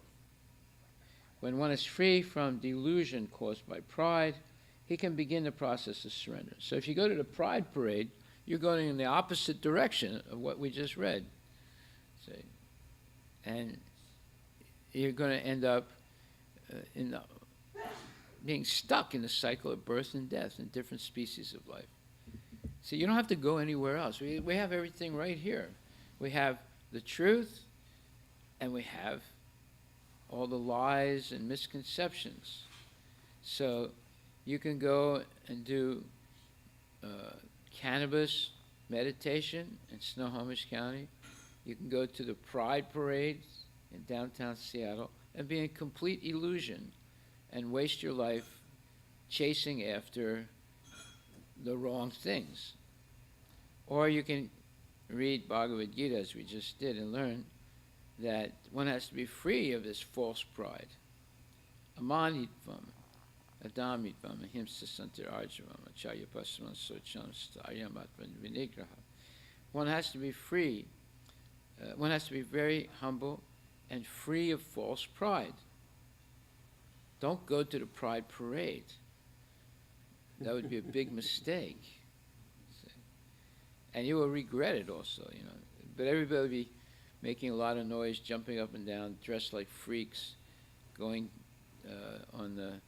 Speaker 5: When one is free from delusion caused by pride, he can begin the process of surrender. So if you go to the Pride Parade, you're going in the opposite direction of what we just read. See? And you're going to end up being stuck in the cycle of birth and death in different species of life. See, you don't have to go anywhere else. We have everything right here. We have the truth, and we have all the lies and misconceptions. So you can go and do cannabis meditation in Snohomish County. You can go to the Pride Parade in downtown Seattle and be in complete illusion and waste your life chasing after the wrong things. Or you can read Bhagavad Gita, as we just did, and learn that one has to be free of this false pride. Amanitvam, Adamitvam, Ahimsa Santir Arjavam, Acharya Pasman Socham Staryamatvan Vinigraha. One has to be free. One has to be very humble and free of false pride. Don't go to the Pride Parade. That would be a big mistake. And you will regret it also, you know. But everybody will be making a lot of noise, jumping up and down, dressed like freaks, going on the,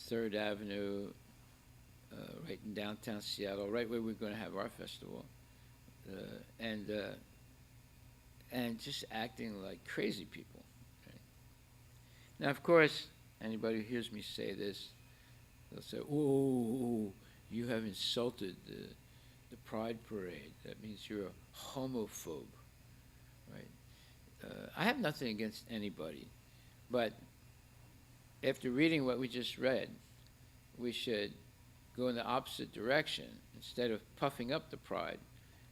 Speaker 5: 3rd Avenue, right in downtown Seattle, right where we're going to have our festival, and just acting like crazy people. Right? Now, of course, anybody who hears me say this, they'll say, "Oh, you have insulted the Pride Parade. That means you're a homophobe," right? I have nothing against anybody, but after reading what we just read, we should go in the opposite direction. Instead of puffing up the pride,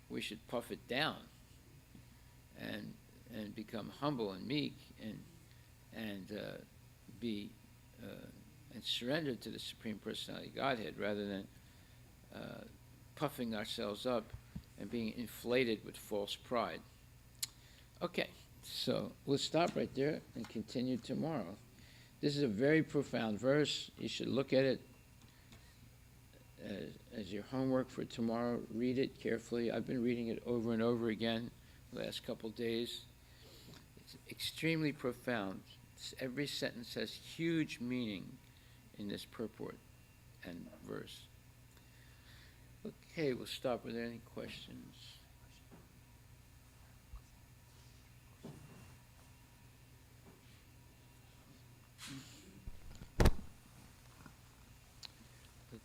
Speaker 5: we should puff it down and become humble and meek and surrender to the Supreme Personality of Godhead rather than puffing ourselves up and being inflated with false pride. Okay, so we'll stop right there and continue tomorrow. This is a very profound verse. You should look at it as your homework for tomorrow. Read it carefully. I've been reading it over and over again the last couple days. It's extremely profound. Every sentence has huge meaning in this purport and verse. Okay, we'll stop. Are there any questions?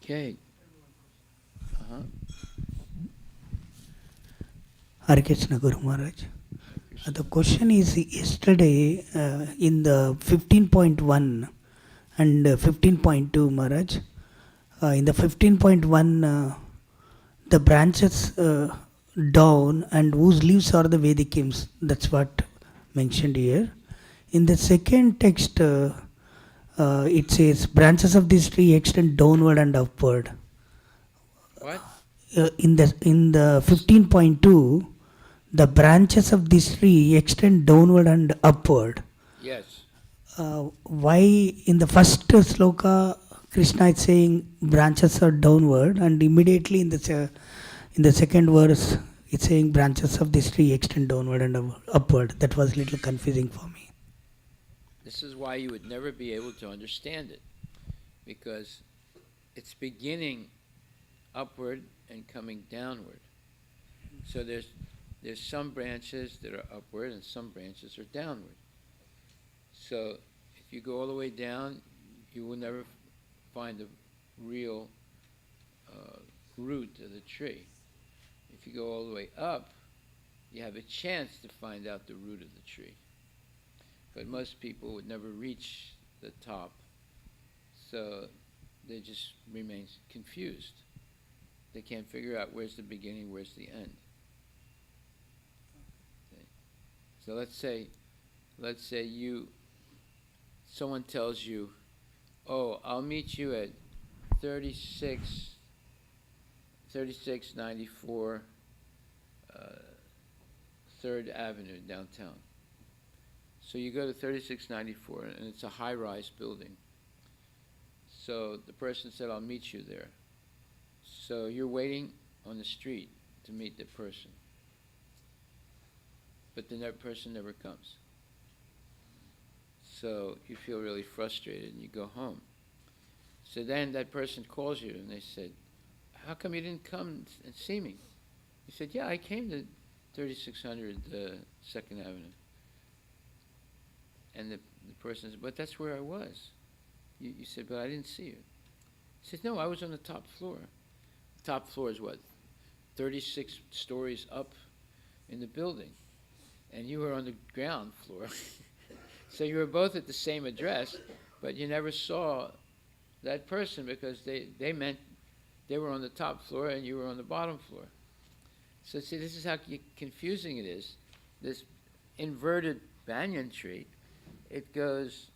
Speaker 5: Okay.
Speaker 7: Hare Krishna Guru Maharaj. The question is, yesterday in the 15.1 and 15.2 Maharaj, in the 15.1 the branches down and whose leaves are the Vedic hymns, that's what mentioned here. In the second text it says branches of this tree extend downward and upward.
Speaker 5: What?
Speaker 7: In the 15.2, the branches of this tree extend downward and upward.
Speaker 5: Yes.
Speaker 7: Why in the first sloka Krishna is saying branches are downward, and immediately in the second verse it's saying branches of this tree extend downward and upward? That was a little confusing for me.
Speaker 5: This is why you would never be able to understand it, because it's beginning upward and coming downward. So there's some branches that are upward and some branches are downward. So if you go all the way down, you will never find the real root of the tree. If you go all the way up, you have a chance to find out the root of the tree. But most people would never reach the top, so they just remain confused. They can't figure out where's the beginning, where's the end. Okay. So let's say someone tells you, "Oh, I'll meet you at 3694 3rd Avenue downtown." So you go to 3694, and it's a high-rise building. So the person said, "I'll meet you there." So you're waiting on the street to meet the person. but the person never comes. So you feel really frustrated and you go home. So then that person calls you and they said, how come you didn't come and see me? You said, yeah, I came to 3600 2nd Avenue. And the person said, but that's where I was. You said, but I didn't see you. He said, no, I was on the top floor. The top floor is what, 36 stories up in the building. And you were on the ground floor. So you were both at the same address, but you never saw that person because they meant they were on the top floor and you were on the bottom floor. So see, this is how confusing it is. This inverted banyan tree, it goes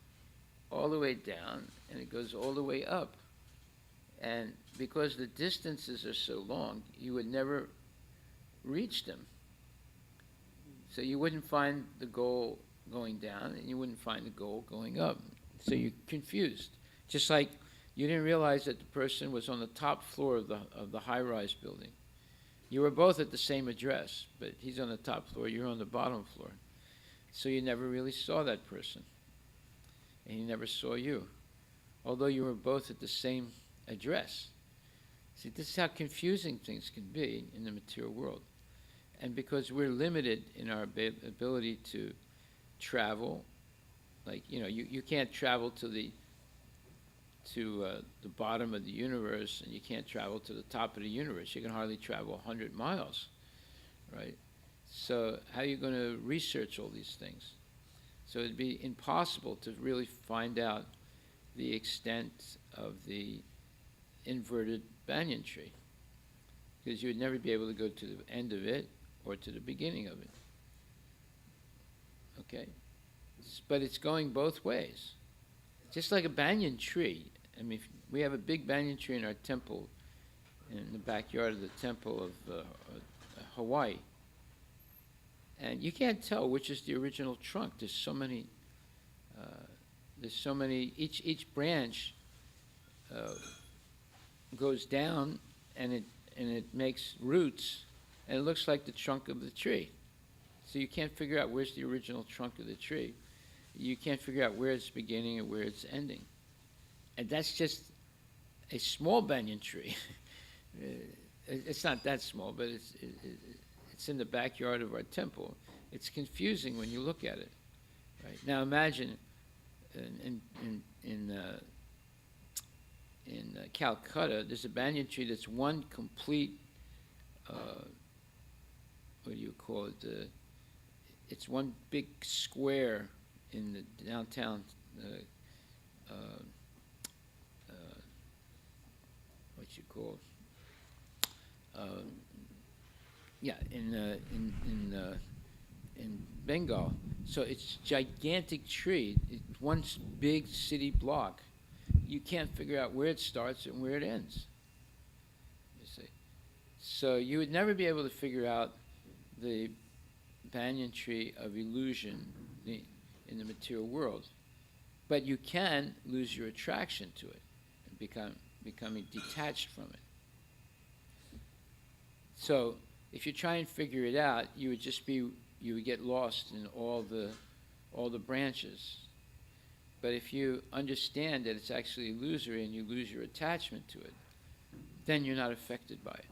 Speaker 5: all the way down and it goes all the way up. And because the distances are so long, you would never reach them. So you wouldn't find the goal going down and you wouldn't find the goal going up. So you're confused. Just like you didn't realize that the person was on the top floor of the high-rise building. You were both at the same address, but he's on the top floor, you're on the bottom floor. So you never really saw that person. And he never saw you, although you were both at the same address. See, this is how confusing things can be in the material world. And because we're limited in our ability to travel, like, you can't travel to the bottom of the universe, and you can't travel to the top of the universe. You can hardly travel 100 miles, right? So how are you going to research all these things? So it'd be impossible to really find out the extent of the inverted banyan tree, because you would never be able to go to the end of it or to the beginning of it. Okay? But it's going both ways. Just like a banyan tree. I mean, we have a big banyan tree in our temple, in the backyard of the temple of Hawaii. And you can't tell which is the original trunk. There's so many, each branch goes down and it makes roots, and it looks like the trunk of the tree. So you can't figure out where's the original trunk of the tree. You can't figure out where it's beginning and where it's ending. And that's just a small banyan tree. It's not that small, but it's in the backyard of our temple. It's confusing when you look at it. Right? Now imagine in Calcutta, there's a banyan tree that's one complete, what do you call it? It's one big square in the downtown, what you call, in Bengal. So it's gigantic tree. It's one big city block. You can't figure out where it starts and where it ends. You see, so you would never be able to figure out the banyan tree of illusion in the material world, but you can lose your attraction to it and becoming detached from it. So if you try and figure it out, you would get lost in all the branches. But if you understand that it's actually illusory and you lose your attachment to it, then you're not affected by it.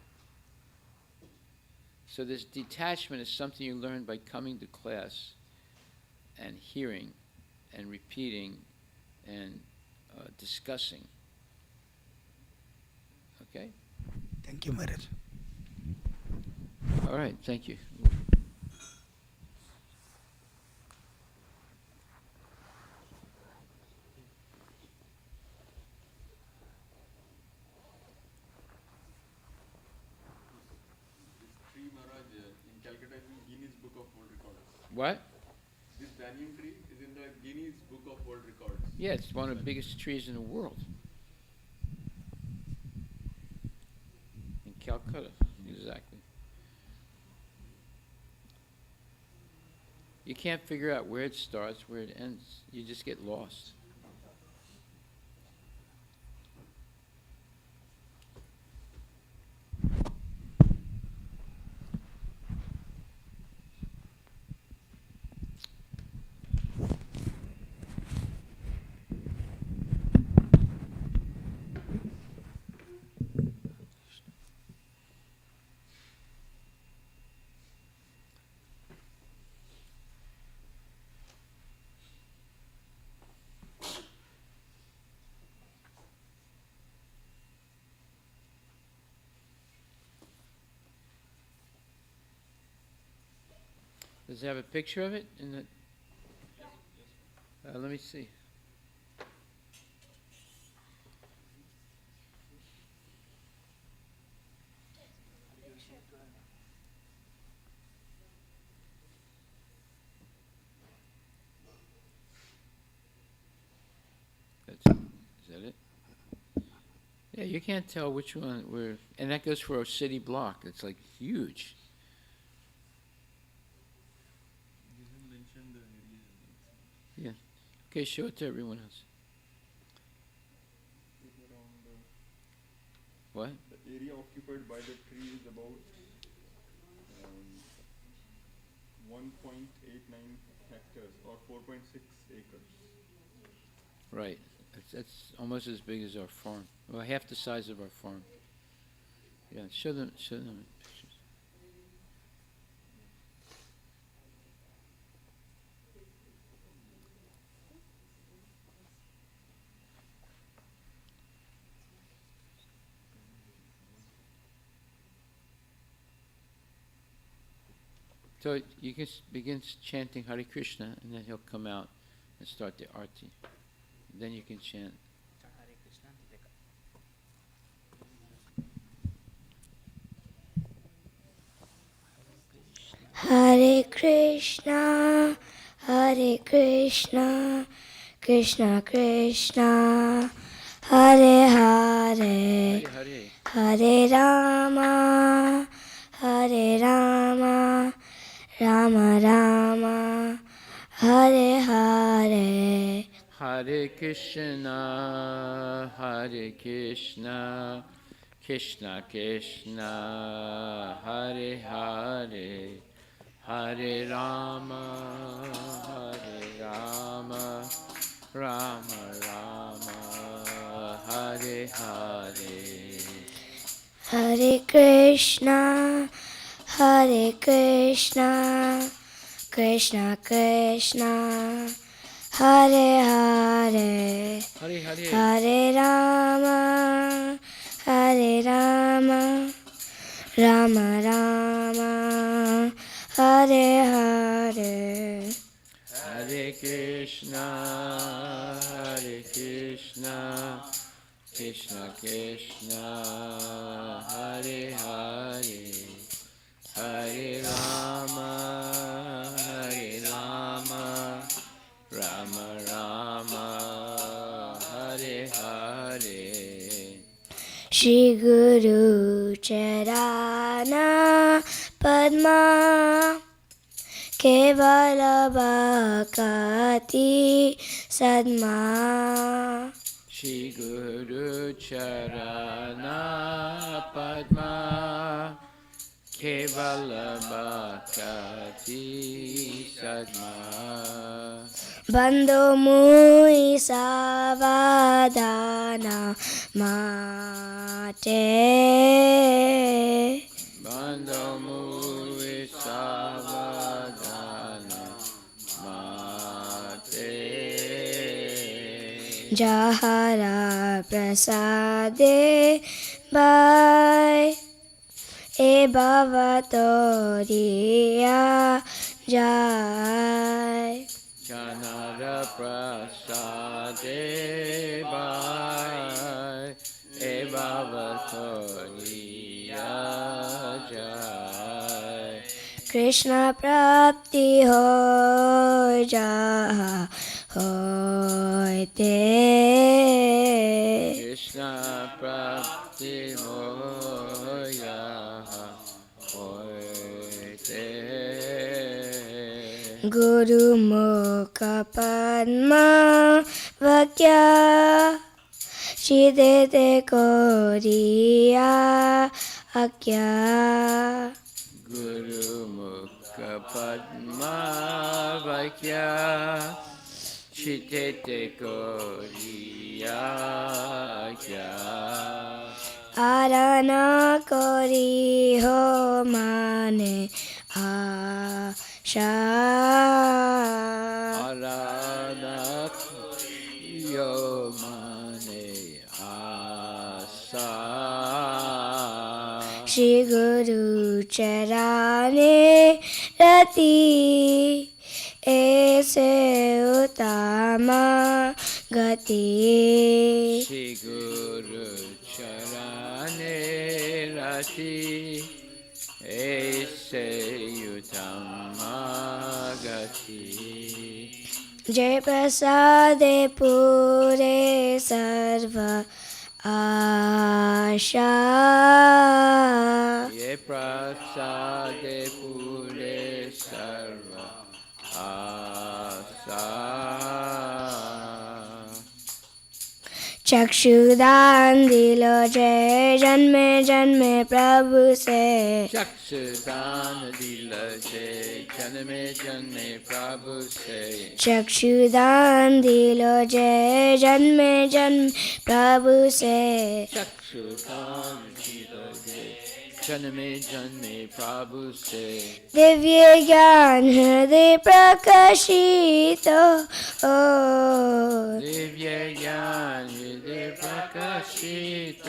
Speaker 5: So this detachment is something you learn by coming to class and hearing and repeating and discussing. Okay?
Speaker 7: Thank you, Maharaj.
Speaker 5: All right, thank you.
Speaker 2: Tree Maharaj in Calcutta is in Guinness Book of World Records.
Speaker 5: What?
Speaker 2: This banyan tree is in the Guinness Book of World Records.
Speaker 5: Yeah, it's one of the biggest trees in the world. In Calcutta, exactly. You can't figure out where it starts, where it ends. You just get lost. Does it have a picture of it in the? Let me see. Is that it? Yeah, you can't tell which one we're, and that goes for a city block. It's like huge. Yeah. Okay, show it to everyone else. What?
Speaker 2: The area occupied by the tree is about 1.89 hectares or 4.6 acres.
Speaker 5: Right. That's almost as big as our farm. Well, half the size of our farm. Yeah, show them pictures. So you can begin chanting Hare Krishna, and then he'll come out and start the Aarti. Then you can chant.
Speaker 8: Hare Krishna, Hare Krishna, Krishna Krishna, Hare Hare,
Speaker 5: Hare Hare.
Speaker 8: Hare Rama, Hare Rama, Rama Rama, Hare Hare.
Speaker 5: Hare Krishna, Hare Krishna, Krishna Krishna, Hare Hare, Hare Rama, Hare Rama, Rama Rama, Hare Hare.
Speaker 8: Hare Krishna, Hare Krishna, Krishna Krishna, Hare Hare,
Speaker 5: Hare Hare.
Speaker 8: Hare Rama, Hare Rama, Rama Rama, Hare Hare.
Speaker 5: Hare Krishna, Hare Krishna, Krishna Krishna, Hare Hare, Hare Rama, Hare Rama, Rama Rama, Hare Hare.
Speaker 8: Shri Guru Charana Padma Kevala Bhakati Sadma.
Speaker 5: Shri Guru Charana Padma Kevala Bhakati Sadma.
Speaker 8: Bandho Mui Savadana Mate.
Speaker 5: Bandho Mui Savadana Mate.
Speaker 8: Jahara Prasade Bhai E Bhavatoriya Jai.
Speaker 5: Janara Prasade Bhai E Bhavatoriya Jai.
Speaker 8: Krishna Prapti Hoy Jaha Hoyte.
Speaker 5: Krishna Prapti Hoya Hoyte.
Speaker 8: Guru Mukha Padma Vakya Shidete Koriya Akya.
Speaker 5: Guru Mukha Padma Vakya Chitete Koriya Kya.
Speaker 8: Arana Kori Ho Mane Asha.
Speaker 5: Arana Yo Mane Asa.
Speaker 8: Shri Guru चराने रति ऐसे उत्तम गति
Speaker 5: Shri Guru Charane Rati Aise Yutamagati
Speaker 8: जय प्रसादे पूरे सर्व आशा
Speaker 5: Ye Prasade Pure Sarva Asa
Speaker 8: चक्षुदान दिलो जय जन्मे जन्मे प्रभु से
Speaker 5: चक्षुदान दिल से जन्मे जन्मे प्रभु से
Speaker 8: चक्षुदान दिलो जय जन्मे जन्मे प्रभु से
Speaker 5: चक्षुदान दिल से जन्मे जन्मे प्रभु से
Speaker 8: दिव्य ज्ञान हृदय प्रकाशित
Speaker 5: दिव्य ज्ञान हृदय प्रकाशित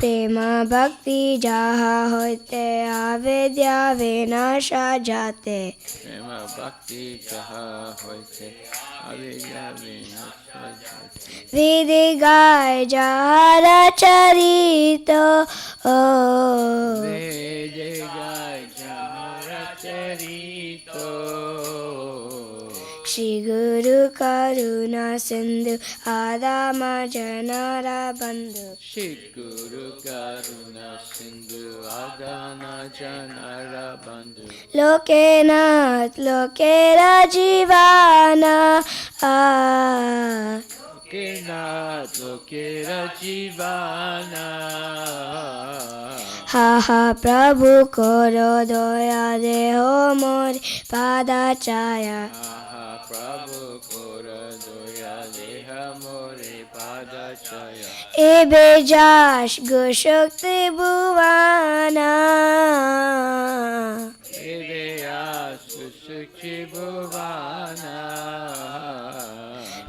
Speaker 8: प्रेम भक्ति जहाँ होते अविद्या विनाशा जाते
Speaker 5: प्रेम भक्ति जहाँ होते अविद्या विनाशा जाते
Speaker 8: वेद गाय जहाँ चरित
Speaker 5: वेद गाय जहाँ चरित
Speaker 8: श्री गुरु करुणा सिंधु आदाम जनारा बंधु
Speaker 5: श्री गुरु करुणा सिंधु आदान जनरा बंधु
Speaker 8: लोके नाथ लोके राजीवाना
Speaker 5: लोके नाथ लोके राजीवाना
Speaker 8: हा हा प्रभु करो दया देहो मोर पादा चाया
Speaker 5: प्रभु कोर दया देह मोरे पाद छाया
Speaker 8: ए बेजाश गुशक्ति भुवाना
Speaker 5: एवे सुखी भुवाना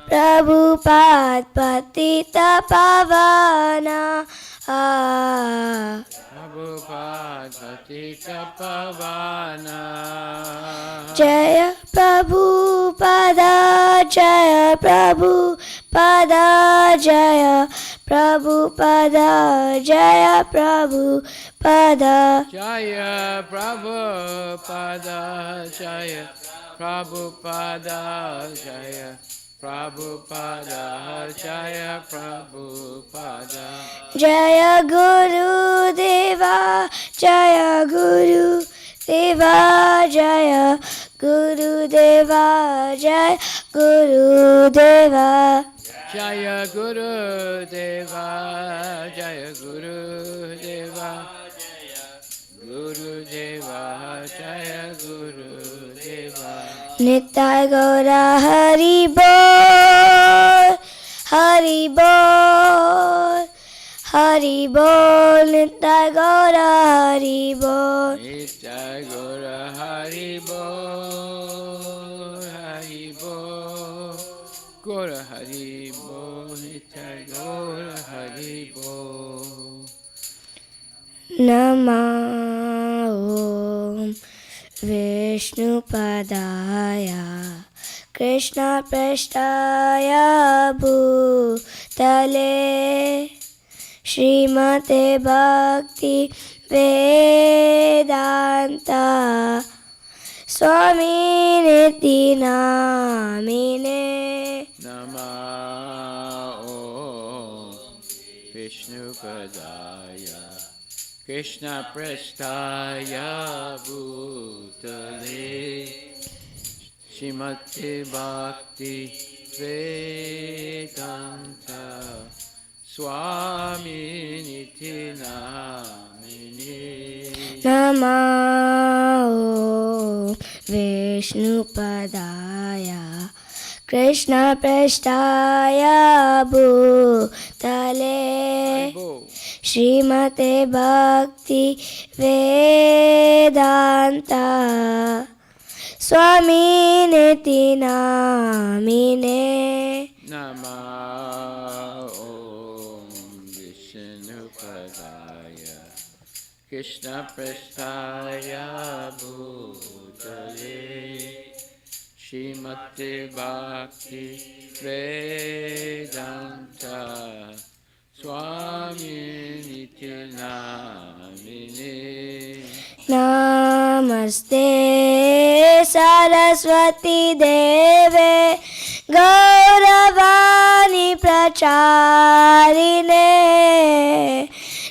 Speaker 8: प्रभु पाद पतित पावाना
Speaker 5: प्रभुपाद पतित पावाना
Speaker 8: जय प्रभु पदा जय प्रभु पदा जय प्रभु पदा जय प्रभु पदा
Speaker 5: जय प्रभु पद जय प्रभु पद जय प्रभु पद जय प्रभु पद
Speaker 8: जय गुरु देवा जय गुरु देवा जय गुरु देवा जय गुरु देवा
Speaker 5: जय गुरु देवा जय गुरु देवा गुरु देवा जय गुरु देवा
Speaker 8: नित्य गौरा हरि बोल हरि बोल हरि बोल नित्य गौरा हरि बोल
Speaker 5: नित्य गौर हरि बोल हरि बोल गौर हरि बोल नित्य गौर हरि बोल
Speaker 8: नमः ओम विष्णुपदाय कृष्णपृष्ठाय भूतले श्रीमते भक्ति वेदांत स्वामिनिति नामिने
Speaker 5: नमः ओम विष्णुपदाय कृष्णपृष्ठाय भूतले श्रीमते भक्ति वेदांत स्वामिनिति नामिने
Speaker 8: नमः ओम विष्णुपदाय कृष्णपृष्ठाय भूतले श्रीमते भक्ति वेदांत स्वामिनिति नामिने
Speaker 5: नमः ओम विष्णुपदाय Krishna Prasthaya Bhutale Srimati Bhakti Vedanta Swami Nityanamine
Speaker 8: Namaste Saraswati Deve Gauravani Pracharine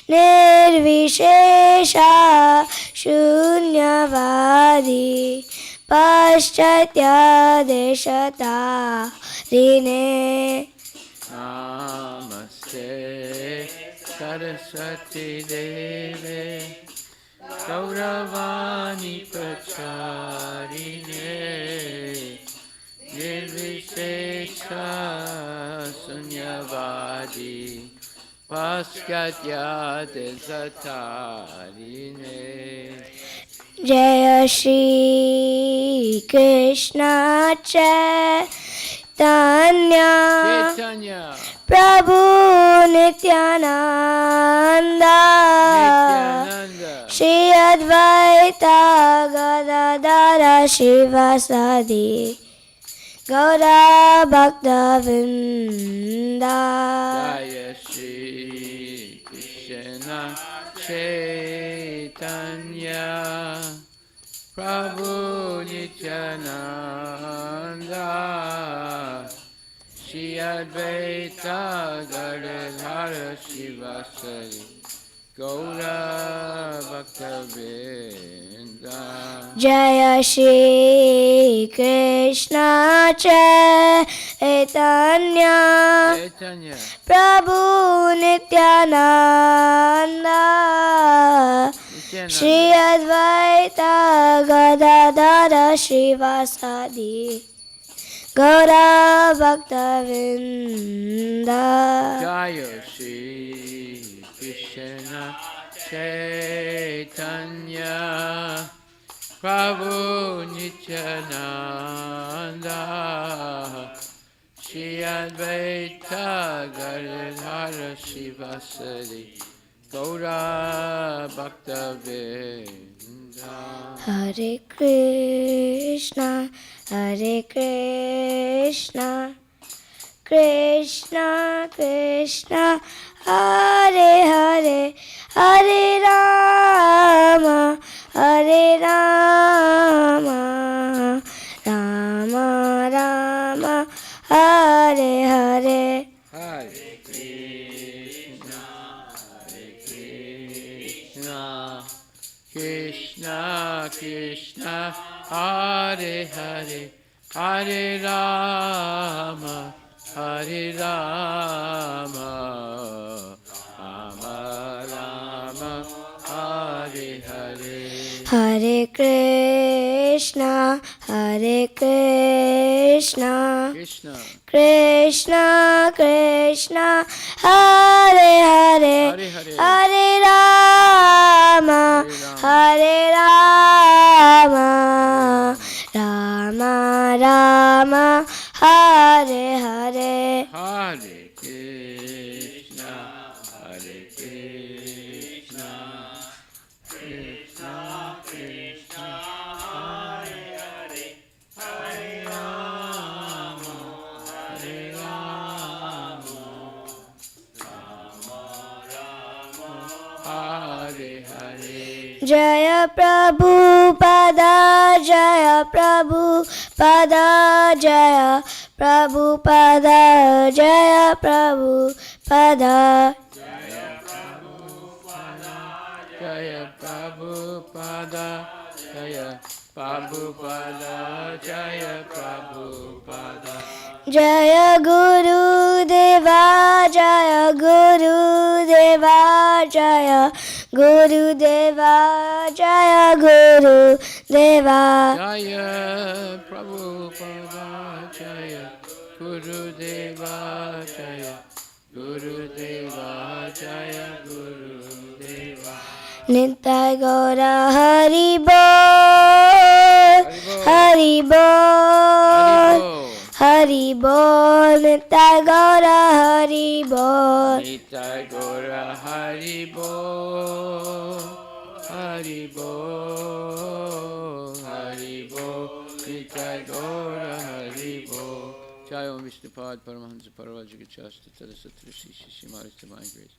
Speaker 8: Nirvishesha Shunyavadi Paschatya Deshatarine
Speaker 5: Namaste Saraswati Deve Gauravani Pracharine Nirvishesha Sunyavadi Paschatya Desatarine
Speaker 8: Jaya Shri Krishna Chaitanya
Speaker 5: Chaitanya
Speaker 8: Prabhu Nityananda
Speaker 5: Nityananda
Speaker 8: Shri Advaita Gadadara Shivasadi Gaura Bhakta Vrinda
Speaker 5: Jaya Shri Krishna Chaitanya Prabhu Nityananda Shri Advaita Gadadhara Shivasari Gaura Bhakta Vrinda
Speaker 8: Jaya Shri Krishna Chaitanya
Speaker 5: Chaitanya
Speaker 8: Prabhu Nityananda Shri Advaita Gadadara Shivasadi Gaura Bhakta Vrinda
Speaker 5: Jaya Shri Krishna Chaitanya Prabhu Nityananda Shri Advaita Gadadhara Shivasari Gaura Bhakta Vrinda
Speaker 8: Hare Krishna Hare Krishna Krishna Krishna Hare Hare Hare Rama Hare Rama Rama Rama Hare Hare
Speaker 5: Hare Krishna Krishna Krishna Hare Hare Hare Rama Hare Rama Rama Rama Hare Hare
Speaker 8: Hare Krishna Hare Krishna
Speaker 5: Krishna
Speaker 8: Krishna Krishna Hare Hare
Speaker 5: Hare Hare
Speaker 8: Hare Rama Hare Rama Rama Rama Hare Hare
Speaker 5: Hare Krishna Krishna Krishna Hare Hare Hare Rama Hare Rama Rama Rama Hare Hare
Speaker 8: Jaya Prabhupada Jaya Prabhupada Jaya Prabhupada Jaya Prabhupada
Speaker 5: Jaya Prabhupada Jaya Prabhupada Jaya Prabhupada
Speaker 8: Jaya Guru Deva Jaya Guru Deva Jaya Guru Deva Jaya Guru Deva
Speaker 5: Jaya Prabhupada Jaya Guru Deva Jaya Guru Deva Jaya Guru Deva
Speaker 8: Nitai Gaura Hari Bol Hari Bol Hari Bol Nitai Gaura Hari Bol
Speaker 5: Nitai Gaura Hari Bol Bol, Hari Bol, Nitai Gaura Hari Bol. Jai Om Vishnupad Paramahansa Paravajagachasta Tadasatri Shishi Maris Divine Grace.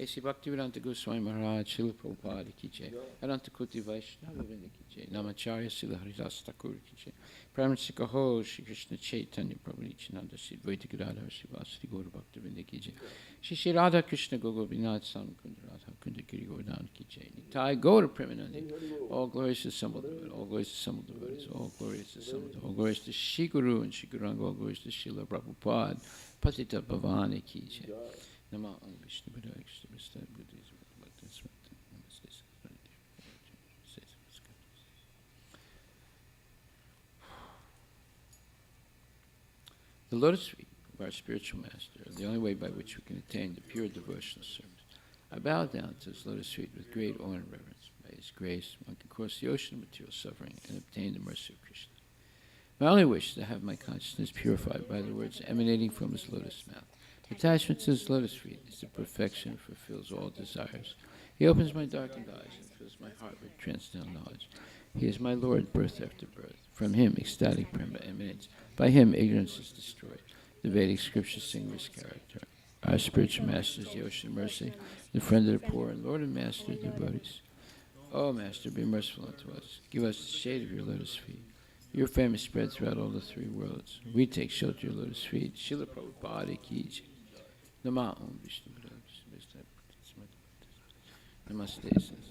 Speaker 5: A.C. Bhaktivedanta Goswami Maharaj, Srila Prabhupada ki jai, Adanta Koti Vaishnava Vrinda ki jai, Namacharya Srila Haridas Thakur ki jai, Pramansika Ho, Shri Krishna Chaitanya Prabhu Nityananda, Sri Dvaita Gadadhar Srivasadi Gaura Bhakta Vrinda ki jai, Shri Radha Krishna Gogovinath Sam Kunda Radha Kunda Giri Govardhan ki jai, Nitai Gaura Premanandi, all glories to assembled devotees, all glories to assembled devotees, all glories to assembled devotees, all glories to Shri Guru and Shri Guranga, all glories to Srila Prabhupada, Patita Bhavani ki jai. Nama Om Vishnu Padaya Krishna Prasthaya Buddhism Bhakti Smriti Namaste The lotus feet of our spiritual master are the only way by which we can attain the pure devotional service. I bow down to his lotus feet with great awe and reverence. By his grace, one can cross the ocean of material suffering and obtain the mercy of Krishna. My only wish is to have my consciousness purified by the words emanating from his lotus mouth. Attachment to his lotus feet is the perfection, fulfills all desires. He opens my darkened eyes and fills my heart with transcendental knowledge. He is my Lord, birth after birth. From him, ecstatic prema emanates. By him, ignorance is destroyed. The Vedic scriptures sing his character. Our spiritual master is the ocean of mercy, the friend of the poor, and Lord and master of the devotees. O Master, be merciful unto us. Give us the shade of your lotus feet. Your fame is spread throughout all the three worlds. We take shelter of your lotus feet. Srila Prabhupada ki jai. Nama Om Vishnu Padaya Krishna Prasthaya Namaste.